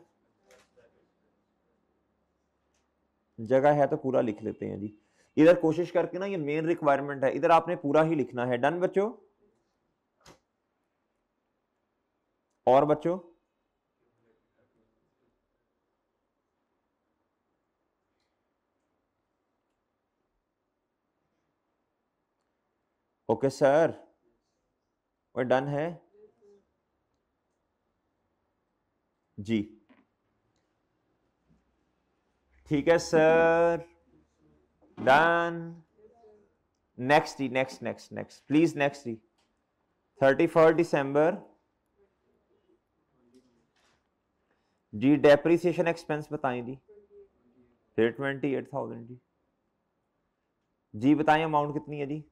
[SPEAKER 1] जगह है तो पूरा लिख लेते हैं जी। इधर कोशिश करके ना, ये मेन रिक्वायरमेंट है, इधर आपने पूरा ही लिखना है। डन बच्चों? और बच्चों ओके सर, और डन है जी। ठीक है सर, डन। नेक्स्ट जी, next next next please, next जी। 31 दिसंबर जी, डेप्रिसिएशन एक्सपेंस बताएं जी। फिर 28,000 जी। जी बताएं अमाउंट कितनी है जी?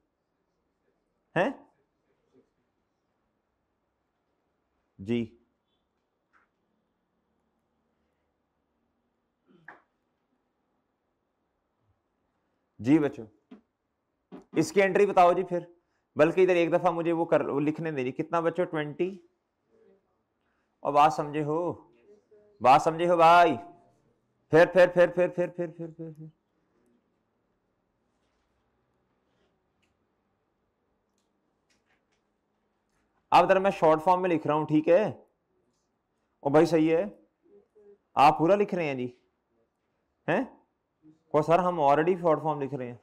[SPEAKER 1] हैं जी जी बच्चों, इसकी एंट्री बताओ जी फिर। बल्कि इधर एक दफा मुझे वो लिखने दे जी, कितना बच्चों? 20। और बात समझे हो, बात समझे हो भाई? फिर अब इधर मैं शॉर्ट फॉर्म में लिख रहा हूं, ठीक है? ओ भाई सही है, आप पूरा लिख रहे हैं जी? हैं को सर, हम ऑलरेडी शॉर्ट फॉर्म लिख रहे हैं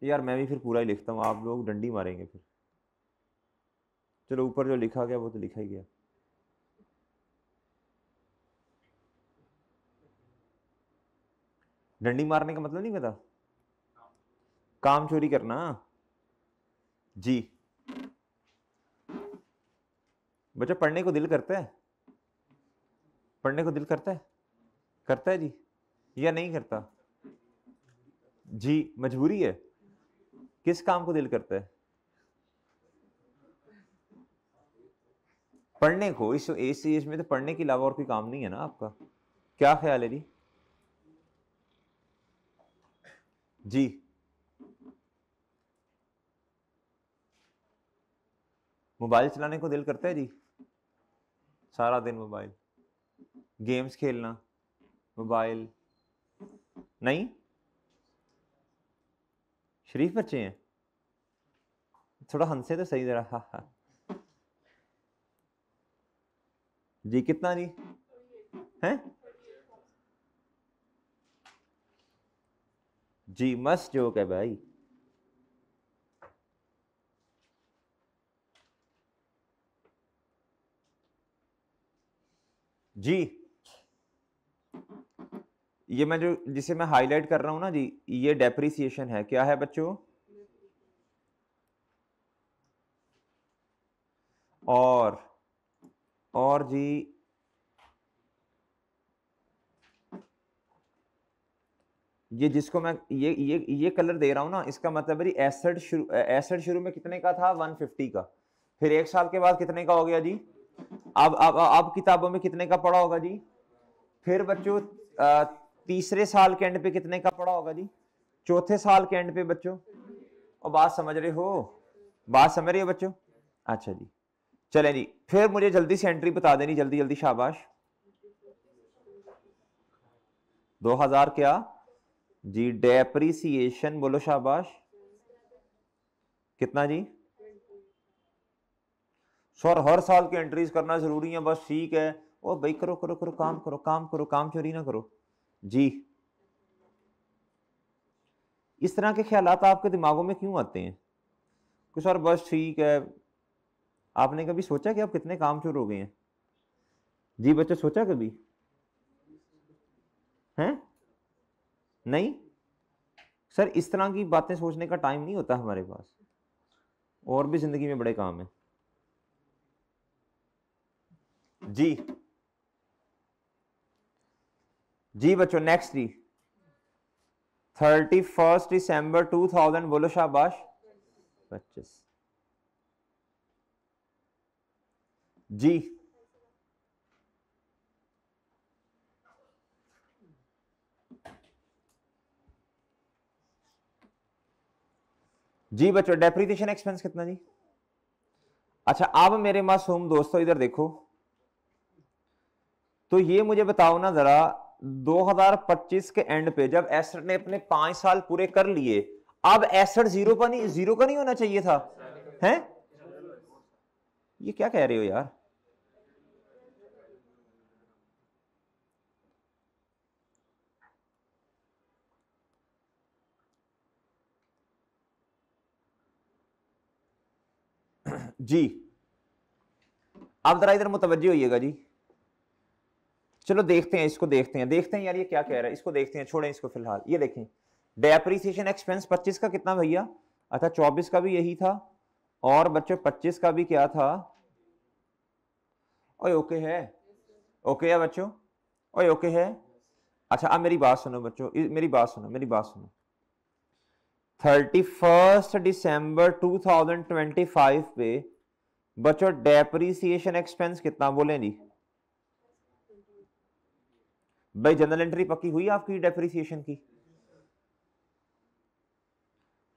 [SPEAKER 1] यार। मैं भी फिर पूरा ही लिखता हूँ, आप लोग डंडी मारेंगे फिर। चलो, ऊपर जो लिखा गया वो तो लिखा ही गया। डंडी मारने का मतलब नहीं पता, काम चोरी करना जी। बच्चा पढ़ने को दिल करता है, पढ़ने को दिल करता है, करता है जी या नहीं करता जी? मजबूरी है। किस काम को दिल करता है? पढ़ने को। इस एज में तो पढ़ने के अलावा और कोई काम नहीं है ना आपका? क्या ख्याल है जी? जी मोबाइल चलाने को दिल करता है जी, सारा दिन मोबाइल, गेम्स खेलना, मोबाइल नहीं? शरीफ बच्चे हैं, थोड़ा हंसे तो सही जरा। हा हा जी, कितना जी हैं जी? मस्त जोक है भाई जी। ये मैं जो जिसे मैं हाईलाइट कर रहा हूं ना जी, ये डेप्रिसिएशन है। क्या है बच्चों? और जी ये जिसको मैं ये कलर दे रहा हूं ना, इसका मतलब है एसेट शुरू में कितने का था? 150 का। फिर 1 साल के बाद कितने का हो गया जी? अब किताबों में कितने का पड़ा होगा जी? फिर बच्चों तीसरे साल के एंड पे कितने का पड़ा होगा जी? चौथे साल के एंड पे बच्चों। और बात समझ रहे हो? बात समझ रहे हो बच्चों? अच्छा जी, चलें जी, फिर मुझे जल्दी से एंट्री बता देनी, जल्दी जल्दी, शाबाश। 2000 क्या जी? डेप्रिसिएशन बोलो, शाबाश। कितना जी? सर हर साल की एंट्रीज करना जरूरी है, बस ठीक है। ओ भाई करो करो करो, काम करो, काम करो, काम चोरी ना करो जी। इस तरह के ख्यालात आपके दिमागों में क्यों आते हैं कि सर बस ठीक है? आपने कभी सोचा कि आप कितने काम चोर हो गए हैं जी? बच्चे सोचा कभी? हैं? नहीं सर, इस तरह की बातें सोचने का टाइम नहीं होता हमारे पास, और भी जिंदगी में बड़े काम है जी। जी बच्चों नेक्स्ट जी, 31 दिसंबर 2000 बोलो, शाबाश। 25 जी। जी बच्चों डेप्रिसिएशन एक्सपेंस कितना जी? अच्छा अब मेरे मासूम दोस्तों इधर देखो, तो ये मुझे बताओ ना जरा, 2025 के एंड पे जब एसेट ने अपने 5 साल पूरे कर लिए, अब एसेट जीरो का नहीं होना चाहिए था? हैं? ये क्या कह रहे हो यार? जी अब जरा इधर मुतवज्जो होइएगा जी। चलो देखते हैं इसको, देखते हैं यार ये क्या कह रहा है, इसको देखते हैं, छोड़ें इसको फिलहाल। ये देखें डेप्रिसिएशन एक्सपेंस 25 का कितना भैया? अच्छा 24 का भी यही था, और बच्चों 25 का भी क्या था? ओए ओके है, ओके है बच्चों, ओए ओके है। अच्छा अब मेरी बात सुनो बच्चों, मेरी बात सुनो, मेरी बात सुनो। 31 दिसंबर 2025 पे बच्चों डेप्रिसिएशन एक्सपेंस कितना बोले जी? भाई जनरल एंट्री पक्की हुई आपकी डेप्रिसिएशन की?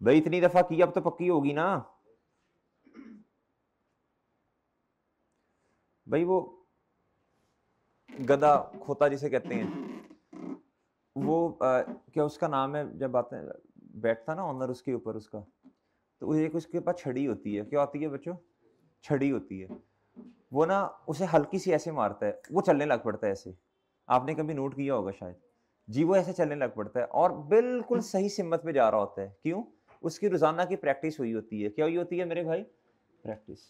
[SPEAKER 1] भाई इतनी दफा की, अब तो पक्की होगी ना भाई। वो गधा खोता जिसे कहते हैं, वो क्या उसका नाम है, जब आते हैं बैठता ना ऑनर उसके ऊपर उसका, तो एक उसके पास छड़ी होती है। क्या होती है बच्चों? छड़ी होती है। वो ना उसे हल्की सी ऐसे मारता है, वो चलने लग पड़ता है ऐसे। आपने कभी नोट किया होगा शायद जी, वो ऐसे चलने लग पड़ता है और बिल्कुल सही सिमत पे जा रहा होता है। क्यों? उसकी रोजाना की प्रैक्टिस हुई होती है। क्या हुई होती है मेरे भाई? प्रैक्टिस।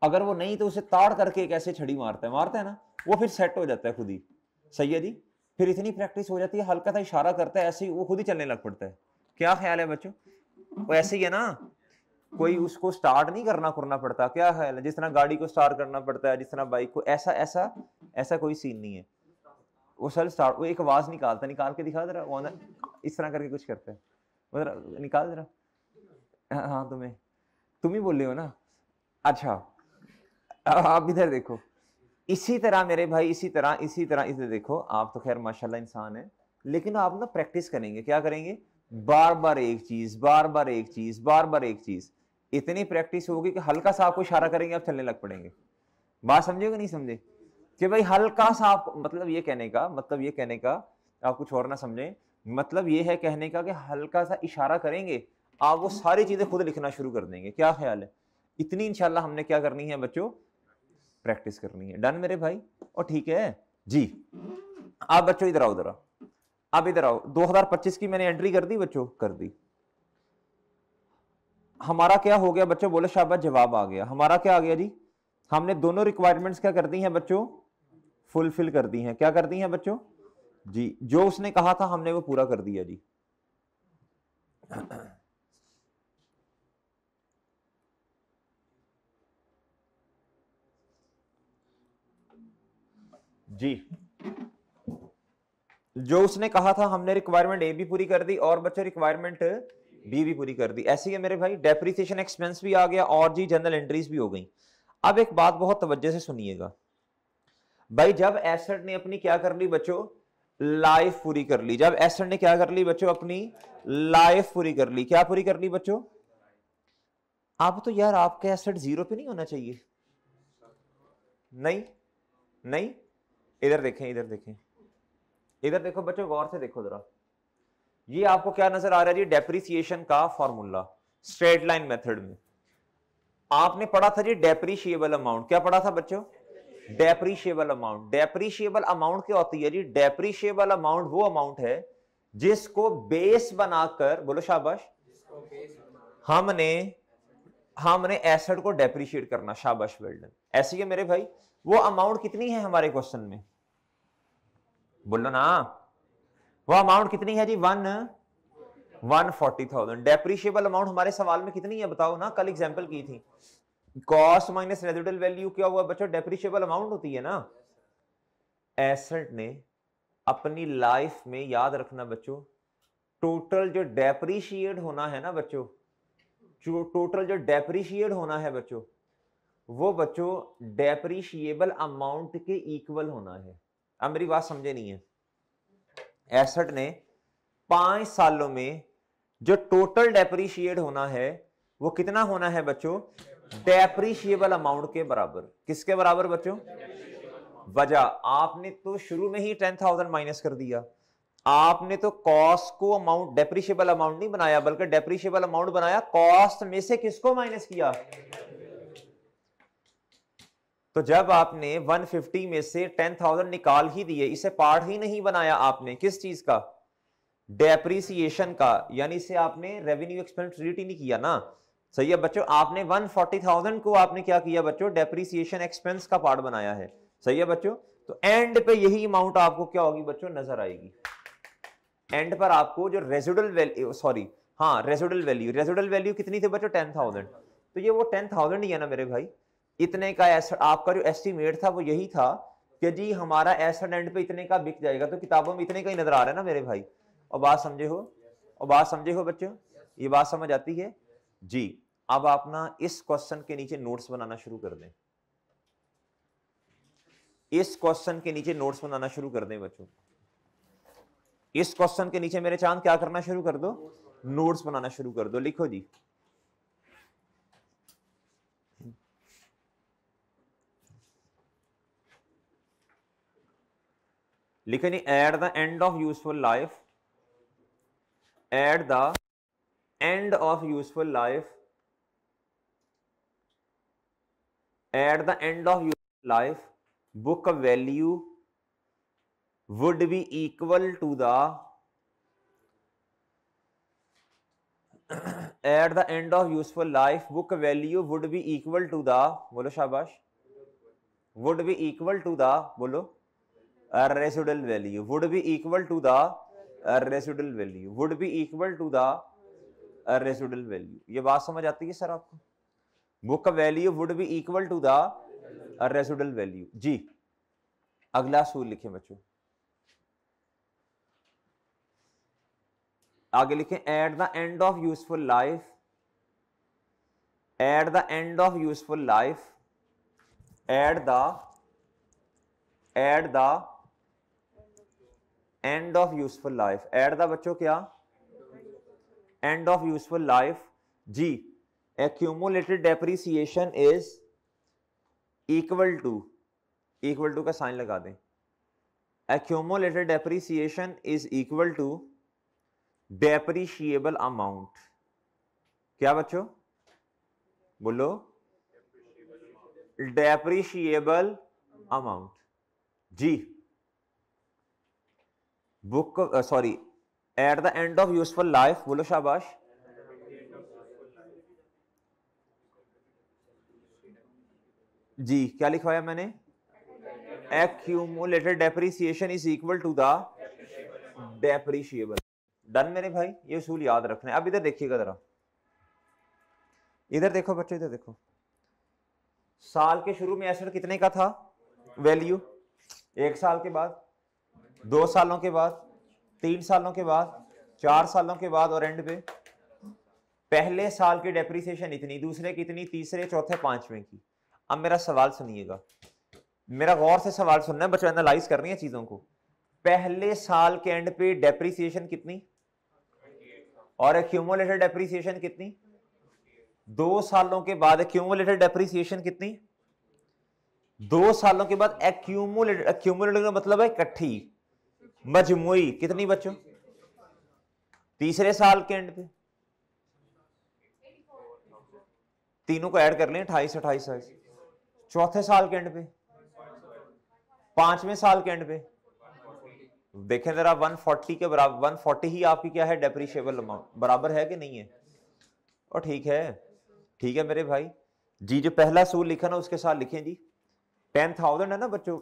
[SPEAKER 1] अगर वो नहीं तो उसे ताड़ करके एक ऐसे छड़ी मारता है ना, वो फिर सेट हो जाता है खुद ही। सही है जी। फिर इतनी प्रैक्टिस हो जाती है, हल्का सा इशारा करता है ऐसे ही वो खुद ही चलने लग पड़ता है। क्या ख्याल है बच्चों? वो ऐसे ही है ना, कोई उसको स्टार्ट नहीं करना पड़ता। क्या ख्याल है? जिस तरह गाड़ी को स्टार्ट करना पड़ता है, जिस तरह बाइक को, ऐसा ऐसा ऐसा कोई सीन नहीं है। वो सेल्फ स्टार्ट, वो एक आवाज निकाल के दिखा जरा, वो इस तरह करके कुछ करता है, वो जरा निकाल जरा। हाँ तुम ही बोल रहे हो ना? अच्छा आप इधर देखो, इसी तरह मेरे भाई, इधर देखो। आप तो खैर माशाल्लाह इंसान है, लेकिन आप ना प्रैक्टिस करेंगे। क्या करेंगे? बार बार एक चीज, बार बार एक चीज, बार बार एक चीज। इतनी प्रैक्टिस होगी कि हल्का सा आपको इशारा करेंगे, आप चलने लग पड़ेंगे। बात समझे कि नहीं समझे? कि भाई हल्का सा आप, मतलब ये कहने का आप कुछ और ना समझे, मतलब ये है कहने का कि हल्का सा इशारा करेंगे, आप वो सारी चीजें खुद लिखना शुरू कर देंगे। क्या ख्याल है? इतनी इंशाल्लाह हमने क्या करनी है बच्चों? प्रैक्टिस करनी है। डन मेरे भाई? और ठीक है जी। आप बच्चों इधर आओ जरा, अब इधर आओ। 2025 की मैंने एंट्री कर दी बच्चों, कर दी। हमारा क्या हो गया बच्चों? बोले शाबाश, जवाब आ गया। हमारा क्या आ गया जी? हमने दोनों रिक्वायरमेंट्स क्या कर दी हैं बच्चों? फुलफिल कर दी हैं। क्या कर दी हैं बच्चों? जी, जो उसने कहा था हमने वो पूरा कर दिया जी। जी, जो उसने कहा था हमने रिक्वायरमेंट ए भी पूरी कर दी और बच्चों रिक्वायरमेंट बी भी पूरी कर दी। ऐसे ही है मेरे भाई, डेप्रिसिएशन एक्सपेंस भी आ गया और जी जनरल एंट्रीज भी हो गई। अब एक बात बहुत तवज्जो से सुनिएगा भाई, जब एसेट ने अपनी क्या कर ली बच्चों, लाइफ पूरी कर ली, जब एसेट ने क्या कर ली बच्चों, अपनी लाइफ पूरी कर ली, क्या पूरी कर ली बच्चों? अब तो यार आपके एसेट जीरो पे नहीं होना चाहिए। नहीं नहीं, इधर देखें, इधर देखें, इधर देखो बच्चों, गौर से देखो जरा। ये आपको क्या नजर आ रहा है जी? डेप्रिसिएशन का फॉर्मूला स्ट्रेट लाइन मेथड में आपने पढ़ा था जी, डेप्रिशिएबल अमाउंट। क्या पढ़ा था बच्चों? Depreciable amount. डेप्रिशिएबल अमाउंट क्या होती है जी? डेप्रिशिएबल अमाउंट वो अमाउंट है जिसको बेस बनाकर, बोलो शाबाश, हमने हमने एसेट को डेप्रिशिएट करना। शाबाश, वेल डन। ऐसी है मेरे भाई। वो अमाउंट कितनी है हमारे क्वेश्चन में? बोलो ना, वो अमाउंट कितनी है जी? 140,000। डेप्रिशिएबल अमाउंट हमारे सवाल में कितनी है बताओ ना, कल एग्जांपल की थी। कॉस्ट माइनस रेजिडुअल वैल्यू क्या हुआ बच्चों? डेप्रिशिएबल अमाउंट होती है ना। एसेट ने अपनी लाइफ में, याद रखना बच्चों, टोटल जो डेप्रिशिएट होना है ना बच्चों, जो टोटल जो डेप्रिशिएट होना है बच्चों, वो बच्चों डेप्रिशिएबल अमाउंट के इक्वल होना है। अब मेरी बात समझे नहीं है? एसेट ने 5 सालों में जो टोटल डेप्रिशिएट होना है वो कितना होना है बच्चों? डेप्रिशिएबल अमाउंट के बराबर। किसके बराबर बच्चों? वजह, आपने तो शुरू में ही 10,000 माइनस कर दिया। आपने तो कॉस्ट को अमाउंट, डेप्रिशिएबल अमाउंट नहीं बनाया, बल्कि डेप्रिशिएबल अमाउंट बनाया कॉस्ट में से किसको माइनस किया? तो जब आपने 150 में से 10,000 निकाल ही दिए, इसे पार्ट ही नहीं बनाया आपने, किस चीज का? डेप्रिसिएशन का। यानी इसे आपने रेवेन्यू एक्सपेंस ट्रीट ही नहीं किया ना। सही है बच्चों, आपने 140,000 को आपने क्या किया बच्चों? डेप्रिसिएशन एक्सपेंस का पार्ट बनाया है। सही है बच्चों। तो एंड पे यही अमाउंट आपको क्या होगी बच्चों? नजर आएगी। एंड पर आपको जो रेजिडुअल वैल्यू, सॉरी हाँ, रेजिडुअल वैल्यू, रेजिडुअल वैल्यू कितनी थी बच्चों? 10,000। तो ये वो 10,000 ही है ना मेरे भाई। इतने का एसेट, आपका जो एस्टिमेट था वो यही था कि जी हमारा एसेट एंड पे इतने का बिक जाएगा। तो किताबों में इतने का ही नजर आ रहा है ना मेरे भाई। और बात समझे हो? और बात समझे हो बच्चों? ये बात समझ आती है जी। अब आप ना इस क्वेश्चन के नीचे नोट्स बनाना शुरू कर दें। इस क्वेश्चन के नीचे नोट्स बनाना शुरू कर दें बच्चों। इस क्वेश्चन के नीचे मेरे चांद क्या करना शुरू कर दो? नोट्स बनाना शुरू कर दो। लिखो जी, लिखे नहीं, eight the end of useful life, at the end of useful life, at the end of useful life, book value would be equal to the at the end of useful life book value would be equal to the, बोलो शाबाश, would be equal to the, बोलो, residual value, would be equal to the residual value, would be equal to the residual value। ये बात समझ आती है sir आपको? book value would be equal to the residual value जी। अगला सूत्र लिखें बच्चों, आगे लिखें, at the end of useful life, at the end of useful life, at the at the end of useful life, at the बच्चों क्या? End of useful life जी। Accumulated depreciation is equal to का sign लगा दें। Accumulated depreciation is equal to depreciable amount. क्या बच्चों? बोलो, depreciable amount जी। Book, sorry, at the end of useful life, बोलो शाबाश, जी। क्या लिखवाया मैंने? Accumulated depreciation is equal to the depreciable. Done मेरे भाई, ये उसूल याद रखना है। अब इधर देखिएगा जरा, इधर देखो बच्चों, इधर देखो। साल के शुरू में एसेट कितने का था वैल्यू, 1 साल के बाद, 2 सालों के बाद, 3 सालों के बाद, 4 सालों के बाद, और एंड पे पहले साल की डेप्रिसिएशन इतनी, दूसरे की इतनी, तीसरे, चौथे, पांचवें की। अब मेरा सवाल सुनिएगा, मेरा गौर से सवाल सुनना है बच्चों, एनालाइज करनी है चीजों को। पहले साल के एंड पे डेप्रिसिएशन कितनी और एक्यूमुलेटेड डेप्रिसिएशन कितनी, 2 सालों के बाद एक्यूमुलेटेड डेप्रिसिएशन कितनी, 2 सालों के बाद एक्यूमुलेटेड का मतलब है इकट्ठी, मजमुई कितनी बच्चों, तीसरे साल के एंड पे तीनों को ऐड कर लें, 28, 28, 28, चौथे साल के एंड पे, पांचवें साल के एंड पे देखें जरा, 140 के बराबर, 140 ही आपकी क्या है डेप्रिशिएबल अमाउंट, बराबर है कि नहीं है? और ठीक है, ठीक है मेरे भाई जी। जो पहला सूल लिखा ना उसके साथ लिखें जी 10,000 है ना बच्चों,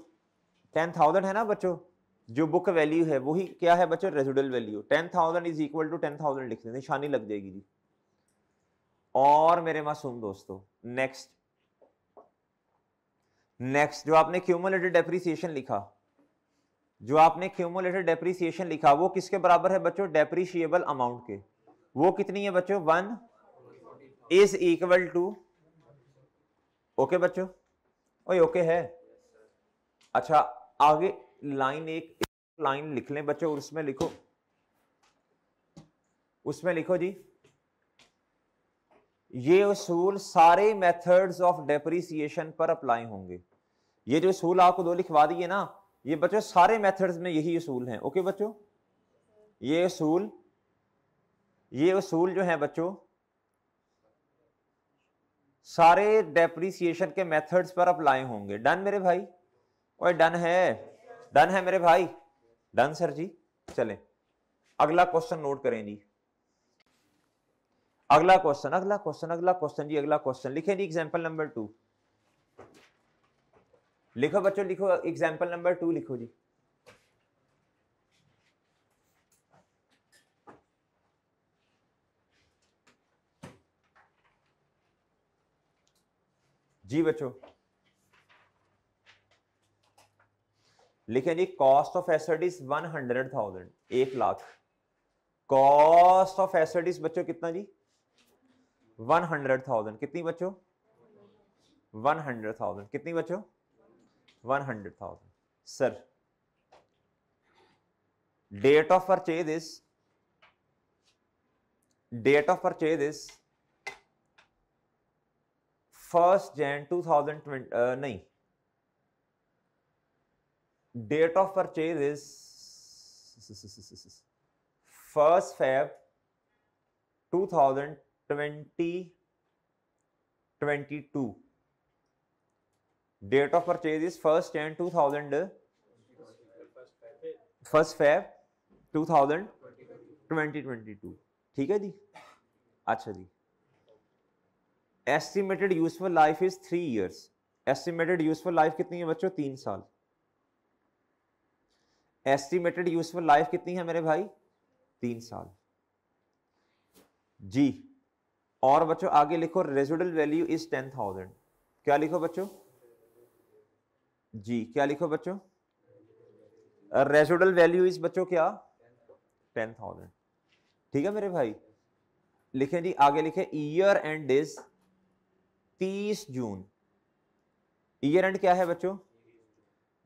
[SPEAKER 1] 10,000 है ना बच्चों, जो बुक वैल्यू है वही क्या है बच्चों, residual value. 10,000 is equal to 10,000 लिख दें, निशानी लग जाएगी जी। और मेरे मासूम दोस्तों, नेक्स्ट जो आपने क्यूमुलेटेड डेप्रिसिएशन लिखा, जो आपने क्यूमुलेटेड डेप्रिसिएशन लिखा वो किसके बराबर है बच्चों, डेप्रिशिएबल अमाउंट के। वो कितनी है बच्चों, 1 इज इक्वल टू, ओके बच्चों, ओए ओके है। अच्छा आगे लाइन, एक लाइन लिख लें बच्चों, उसमें लिखो, उसमें लिखो जी, ये उसूल सारे मेथड्स ऑफ डेप्रिसिएशन पर अप्लाई होंगे। ये जो उसूल आपको 2 लिखवा दिए ना, ये बच्चों सारे मेथड्स में यही उसूल हैं। ओके बच्चों, ये उसूल जो है बच्चों सारे डेप्रिसिएशन के मेथड्स पर अप्लाई होंगे। डन मेरे भाई, ओए डन है, डन है मेरे भाई, डन सर जी। चलें अगला क्वेश्चन नोट करें जी, अगला क्वेश्चन जी, अगला क्वेश्चन लिखें जी, एग्जांपल नंबर 2 लिखो बच्चों, लिखो एग्जांपल नंबर 2 लिखो जी। जी बच्चों लिखें जी, cost of asset is 100,000, 1 lakh. Cost of asset is बच्चों कितना जी, 100,000, कितनी बच्चों, 100,000, कितनी बच्चों, 100,000। Sir date of purchase is 1 Jan 2020, नहीं, date of purchase is 1 Feb 2022। Date of purchase is 1 Jan 2022। ठीक है जी। अच्छा जी, estimated useful life is 3 years। Estimated useful life कितनी है बच्चों, 3 साल। एस्टिमेटेड यूजफुल लाइफ कितनी है मेरे भाई, 3 साल जी। और बच्चों आगे लिखो, रेजिडुअल वैल्यू इज 10,000। क्या लिखो बच्चों जी, क्या लिखो बच्चों, रेजिडुअल वैल्यू इज बच्चों क्या, 10,000। ठीक है मेरे भाई, लिखें जी आगे लिखे, year and is 30 June. Year and क्या है बच्चों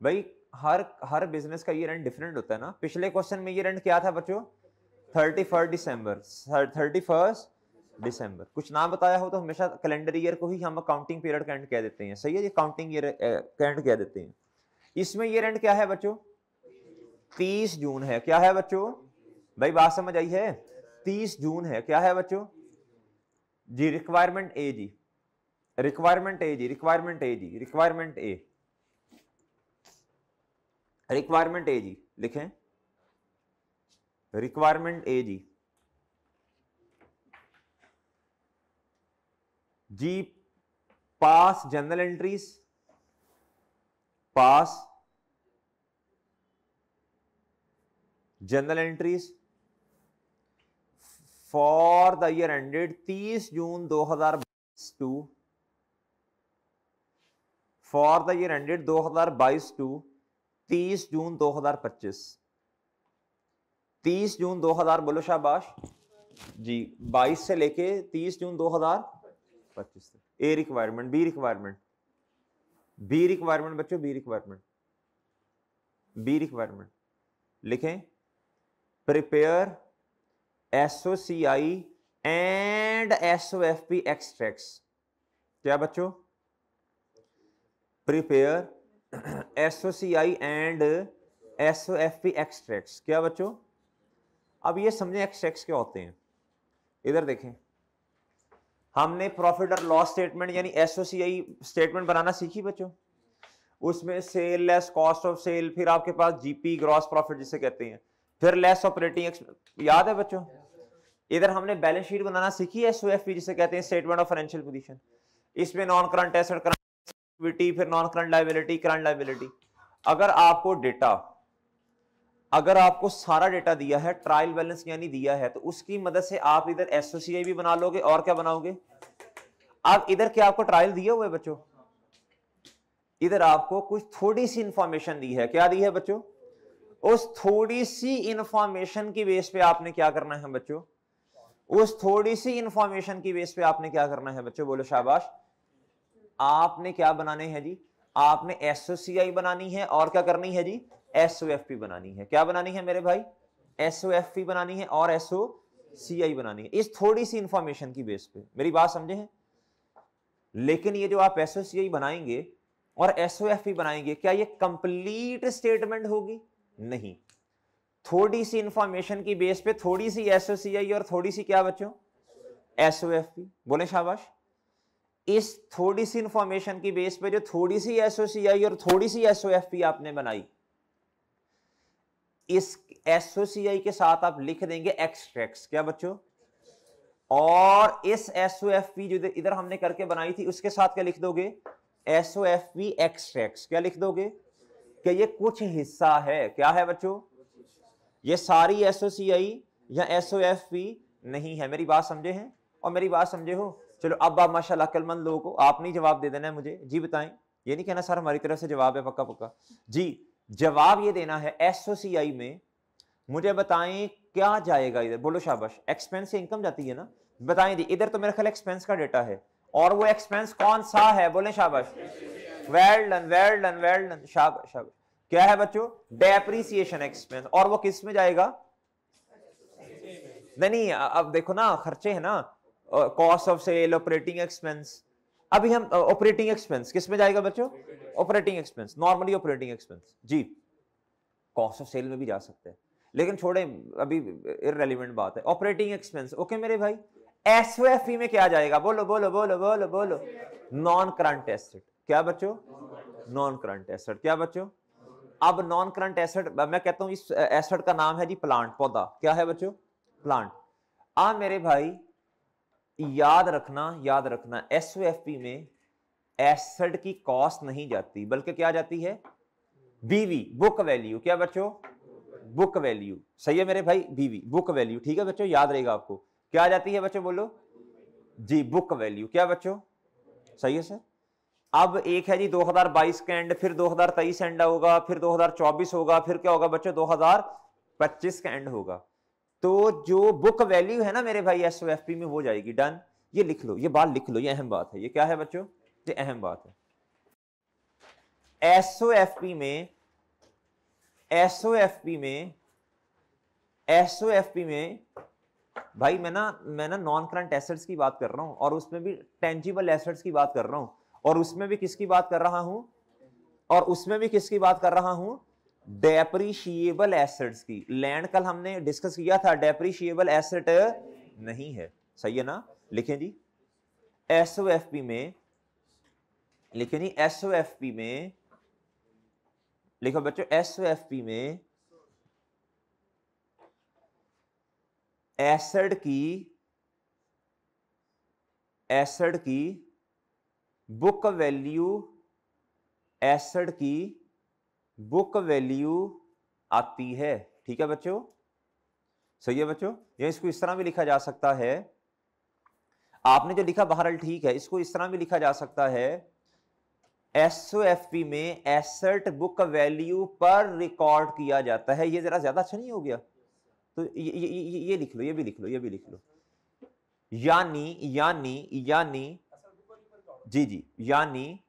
[SPEAKER 1] भाई, हर बिजनेस का ईयर एंड डिफरेंट होता है ना। पिछले क्वेश्चन में ईयर एंड क्या था बच्चों, 31 दिसंबर, 31 दिसंबर। कुछ ना बताया हो तो हमेशा कैलेंडर ईयर को ही हम अकाउंटिंग पीरियड का एंड कह देते हैं, सही है जी, काउंटिंग ईयर का एंड कह देते हैं। इसमें ईयर एंड क्या है बच्चों, 30 जून है। क्या है बच्चों भाई, बात समझ आई है, 30 जून है। क्या है बच्चों जी, रिक्वायरमेंट ए जी, रिक्वायरमेंट ए जी, रिक्वायरमेंट ए जी, रिक्वायरमेंट ए, रिक्वायरमेंट ए जी लिखें, रिक्वायरमेंट ए जी। जी pass general entries, pass general entries for the year ended 30 June 2022 to for the year ended 2022 to 30 June 2025। 30 June 2000 बोलो शाबाश जी, 22 से लेके 30 जून 2025 तक। A requirement, B requirement, B requirement बच्चों, बी रिक्वायरमेंट, बी रिक्वायरमेंट लिखें, prepare SOCI and SOFP extracts. क्या बच्चों? Prepare SOCI and SOFP extracts. क्या बच्चों? अब ये समझें एक्सट्रैक्ट्स क्या होते हैं। इधर देखें, हमने प्रॉफिट और लॉस स्टेटमेंट यानी एसओसीआई स्टेटमेंट बनाना सीखी बच्चों। उसमें sale less cost of sale, फिर आपके पास जीपी ग्रॉस प्रॉफिट जिसे कहते हैं, फिर लेस ऑपरेटिंग एक्सपेंस, याद है बच्चों? इधर हमने बैलेंस शीट बनाना सीखी है, एसओएफपी जिसे कहते हैं स्टेटमेंट ऑफ फाइनेंशियल पोजीशन। इसमें non current asset, current equity, फिर non current liability, current liability. अगर आपको डेटा, अगर आपको सारा डेटा दिया है, ट्रायल बैलेंस यानी दिया है, तो उसकी मदद से आप इधर एसओसीआई भी बना लोगे और क्या बनाओगे। अब इधर क्या आपको ट्रायल दिया हुआ है बच्चों? इधर आपको कुछ थोड़ी सी इंफॉर्मेशन दी है। क्या दी है बच्चों? उस थोड़ी सी इंफॉर्मेशन की बेस पे आपने क्या करना है बच्चों? उस थोड़ी सी इंफॉर्मेशन की बेस पे आपने क्या करना है बच्चों? बोलो शाबाश। आपने क्या बनाने हैं जी? आपने एसओसीआई बनानी है और क्या करनी है जी? एसओएफपी बनानी है। क्या बनानी है मेरे भाई? एसओएफपी बनानी है और एसओसीआई बनानी है, इस थोड़ी सी इंफॉर्मेशन की बेस पे। मेरी बात समझे हैं? लेकिन ये जो आप एसओसीआई बनाएंगे और एसओएफपी बनाएंगे, क्या ये कंप्लीट स्टेटमेंट होगी? नहीं। थोड़ी सी इंफॉर्मेशन की बेस पे थोड़ी सी एसओसीआई और थोड़ी सी क्या बच्चों? एसओएफपी। बोले शाबाश। इस थोड़ी सी इंफॉर्मेशन की बेस पे जो थोड़ी सी एसओसीआई और थोड़ी सी एसओएफपी आपने बनाई, इस एसओसीआई के साथ आप लिख देंगे एक्सट्रैक्ट्स। क्या बच्चों? और इस एसओएफपी जो इधर हमने करके बनाई थी, उसके साथ क्या लिख दोगे? एसओएफपी एक्सट्रैक्ट्स। क्या लिख दोगे? कि ये कुछ हिस्सा है। क्या है बच्चों? ये सारी एसओसीआई या एसओएफपी नहीं है। मेरी बात समझे हैं? और मेरी बात समझे हो? चलो अब आप माशाल्लाह अक्लमंद लोगों को, आपने ही जवाब दे देना है मुझे। जी बताएं, ये नहीं कहना सर हमारी तरफ से जवाब है पक्का पक्का। जी जवाब ये देना है, एसओसीआई में मुझे बताएं क्या जाएगा इधर। बोलो शाबाश। एक्सपेंस से इनकम जाती है ना? बताएं जी। इधर तो मेरा ख्याल एक्सपेंस का डेटा है, और वो एक्सपेंस कौन सा है? बोले शाबाश। Well done, well done, well done, शाबाश शाबाश। क्या है बच्चों? Depreciation expense. और वो किस में जाएगा? नहीं, अब देखो ना, खर्चे है ना, cost of sale, operating expense. अभी हम ऑपरेटिंग एक्सपेंस किस में जाएगा बच्चों? Operating expense, normally operating expense जी। कॉस्ट ऑफ सेल में भी जा सकते हैं, लेकिन छोड़े, अभी इररेलेवेंट बात है। ऑपरेटिंग एक्सपेंस, ओके मेरे भाई। एसओएफपी में क्या जाएगा? बोलो बोलो बोलो बोलो बोलो। Non current asset. क्या बच्चों? Non current asset. क्या बच्चों? अब नॉन करंट एसेट, मैं कहता हूं इस एसेट का नाम है जी प्लांट, पौधा। क्या है बच्चों? प्लांट। मेरे भाई याद रखना, याद रखना, एसओएफपी में एसेट की कॉस्ट नहीं जाती, बल्कि क्या जाती है? बीवी, बुक वैल्यू। क्या बच्चों? Book value. सही है मेरे भाई, बीवी, बुक वैल्यू। ठीक है बच्चों, याद रहेगा आपको। क्या जाती है बच्चों? बोलो जी, बुक वैल्यू। क्या बच्चों? सही है सर। अब एक है जी 2022 का एंड, फिर 2023 एंड होगा, फिर 2024 होगा, फिर क्या होगा बच्चों? 2025 का एंड होगा। तो जो बुक वैल्यू है ना मेरे भाई एसओएफपी में, वो जाएगी। डन। ये लिख लो, ये बात लिख लो, ये अहम बात है। ये क्या है बच्चों? ये अहम बात है। एसओएफपी में, एसओएफपी में, एसओएफपी में भाई मैं ना नॉन करंट एसेट्स की बात कर रहा हूं, और उसमें भी टेंजिबल एसेट्स की बात कर रहा हूं, और उसमें भी किसकी बात कर रहा हूं? और उसमें भी किसकी बात कर रहा हूं? डेप्रीशिएबल एसेट्स की। लैंड कल हमने डिस्कस किया था, डेप्रीशिएबल एसेट नहीं है। सही है ना? लिखें जी एसओएफपी में, लिखें जी एसओएफपी में, लिखो बच्चों एसओएफपी में एसेट की बुक वैल्यू, एसेट की बुक वैल्यू आती है। ठीक है बच्चों? सही है बच्चों, या इसको इस तरह भी लिखा जा सकता है, आपने जो लिखा बहरहाल ठीक है, इसको इस तरह भी लिखा जा सकता है, एसओएफपी में एसेट बुक वैल्यू पर रिकॉर्ड किया जाता है। ये जरा ज्यादा अच्छा नहीं हो गया? तो ये लिख लो, ये भी लिख लो, ये भी लिख लो। यानी यानी यानी जी जी, यानी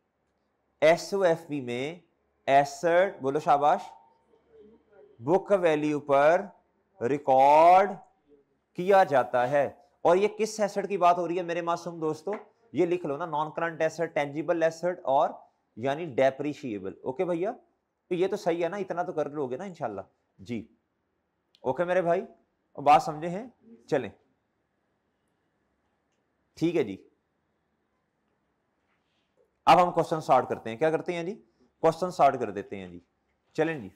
[SPEAKER 1] एसओएफपी में एसेट, बोलो शाबाश, बुक वैल्यू पर रिकॉर्ड किया जाता है। और ये किस एसेट की बात हो रही है मेरे मासूम दोस्तों? ये लिख लो ना, non current asset, tangible asset और यानी डेप्रिशिएबल। ओके भैया, तो ये तो सही है ना, इतना तो कर लोगे ना इंशाल्लाह जी। ओके मेरे भाई, बात समझे हैं? चलें, ठीक है जी। अब हम क्वेश्चन स्टार्ट करते हैं। क्या करते हैं जी? क्वेश्चन स्टार्ट कर देते हैं जी। चलें जी।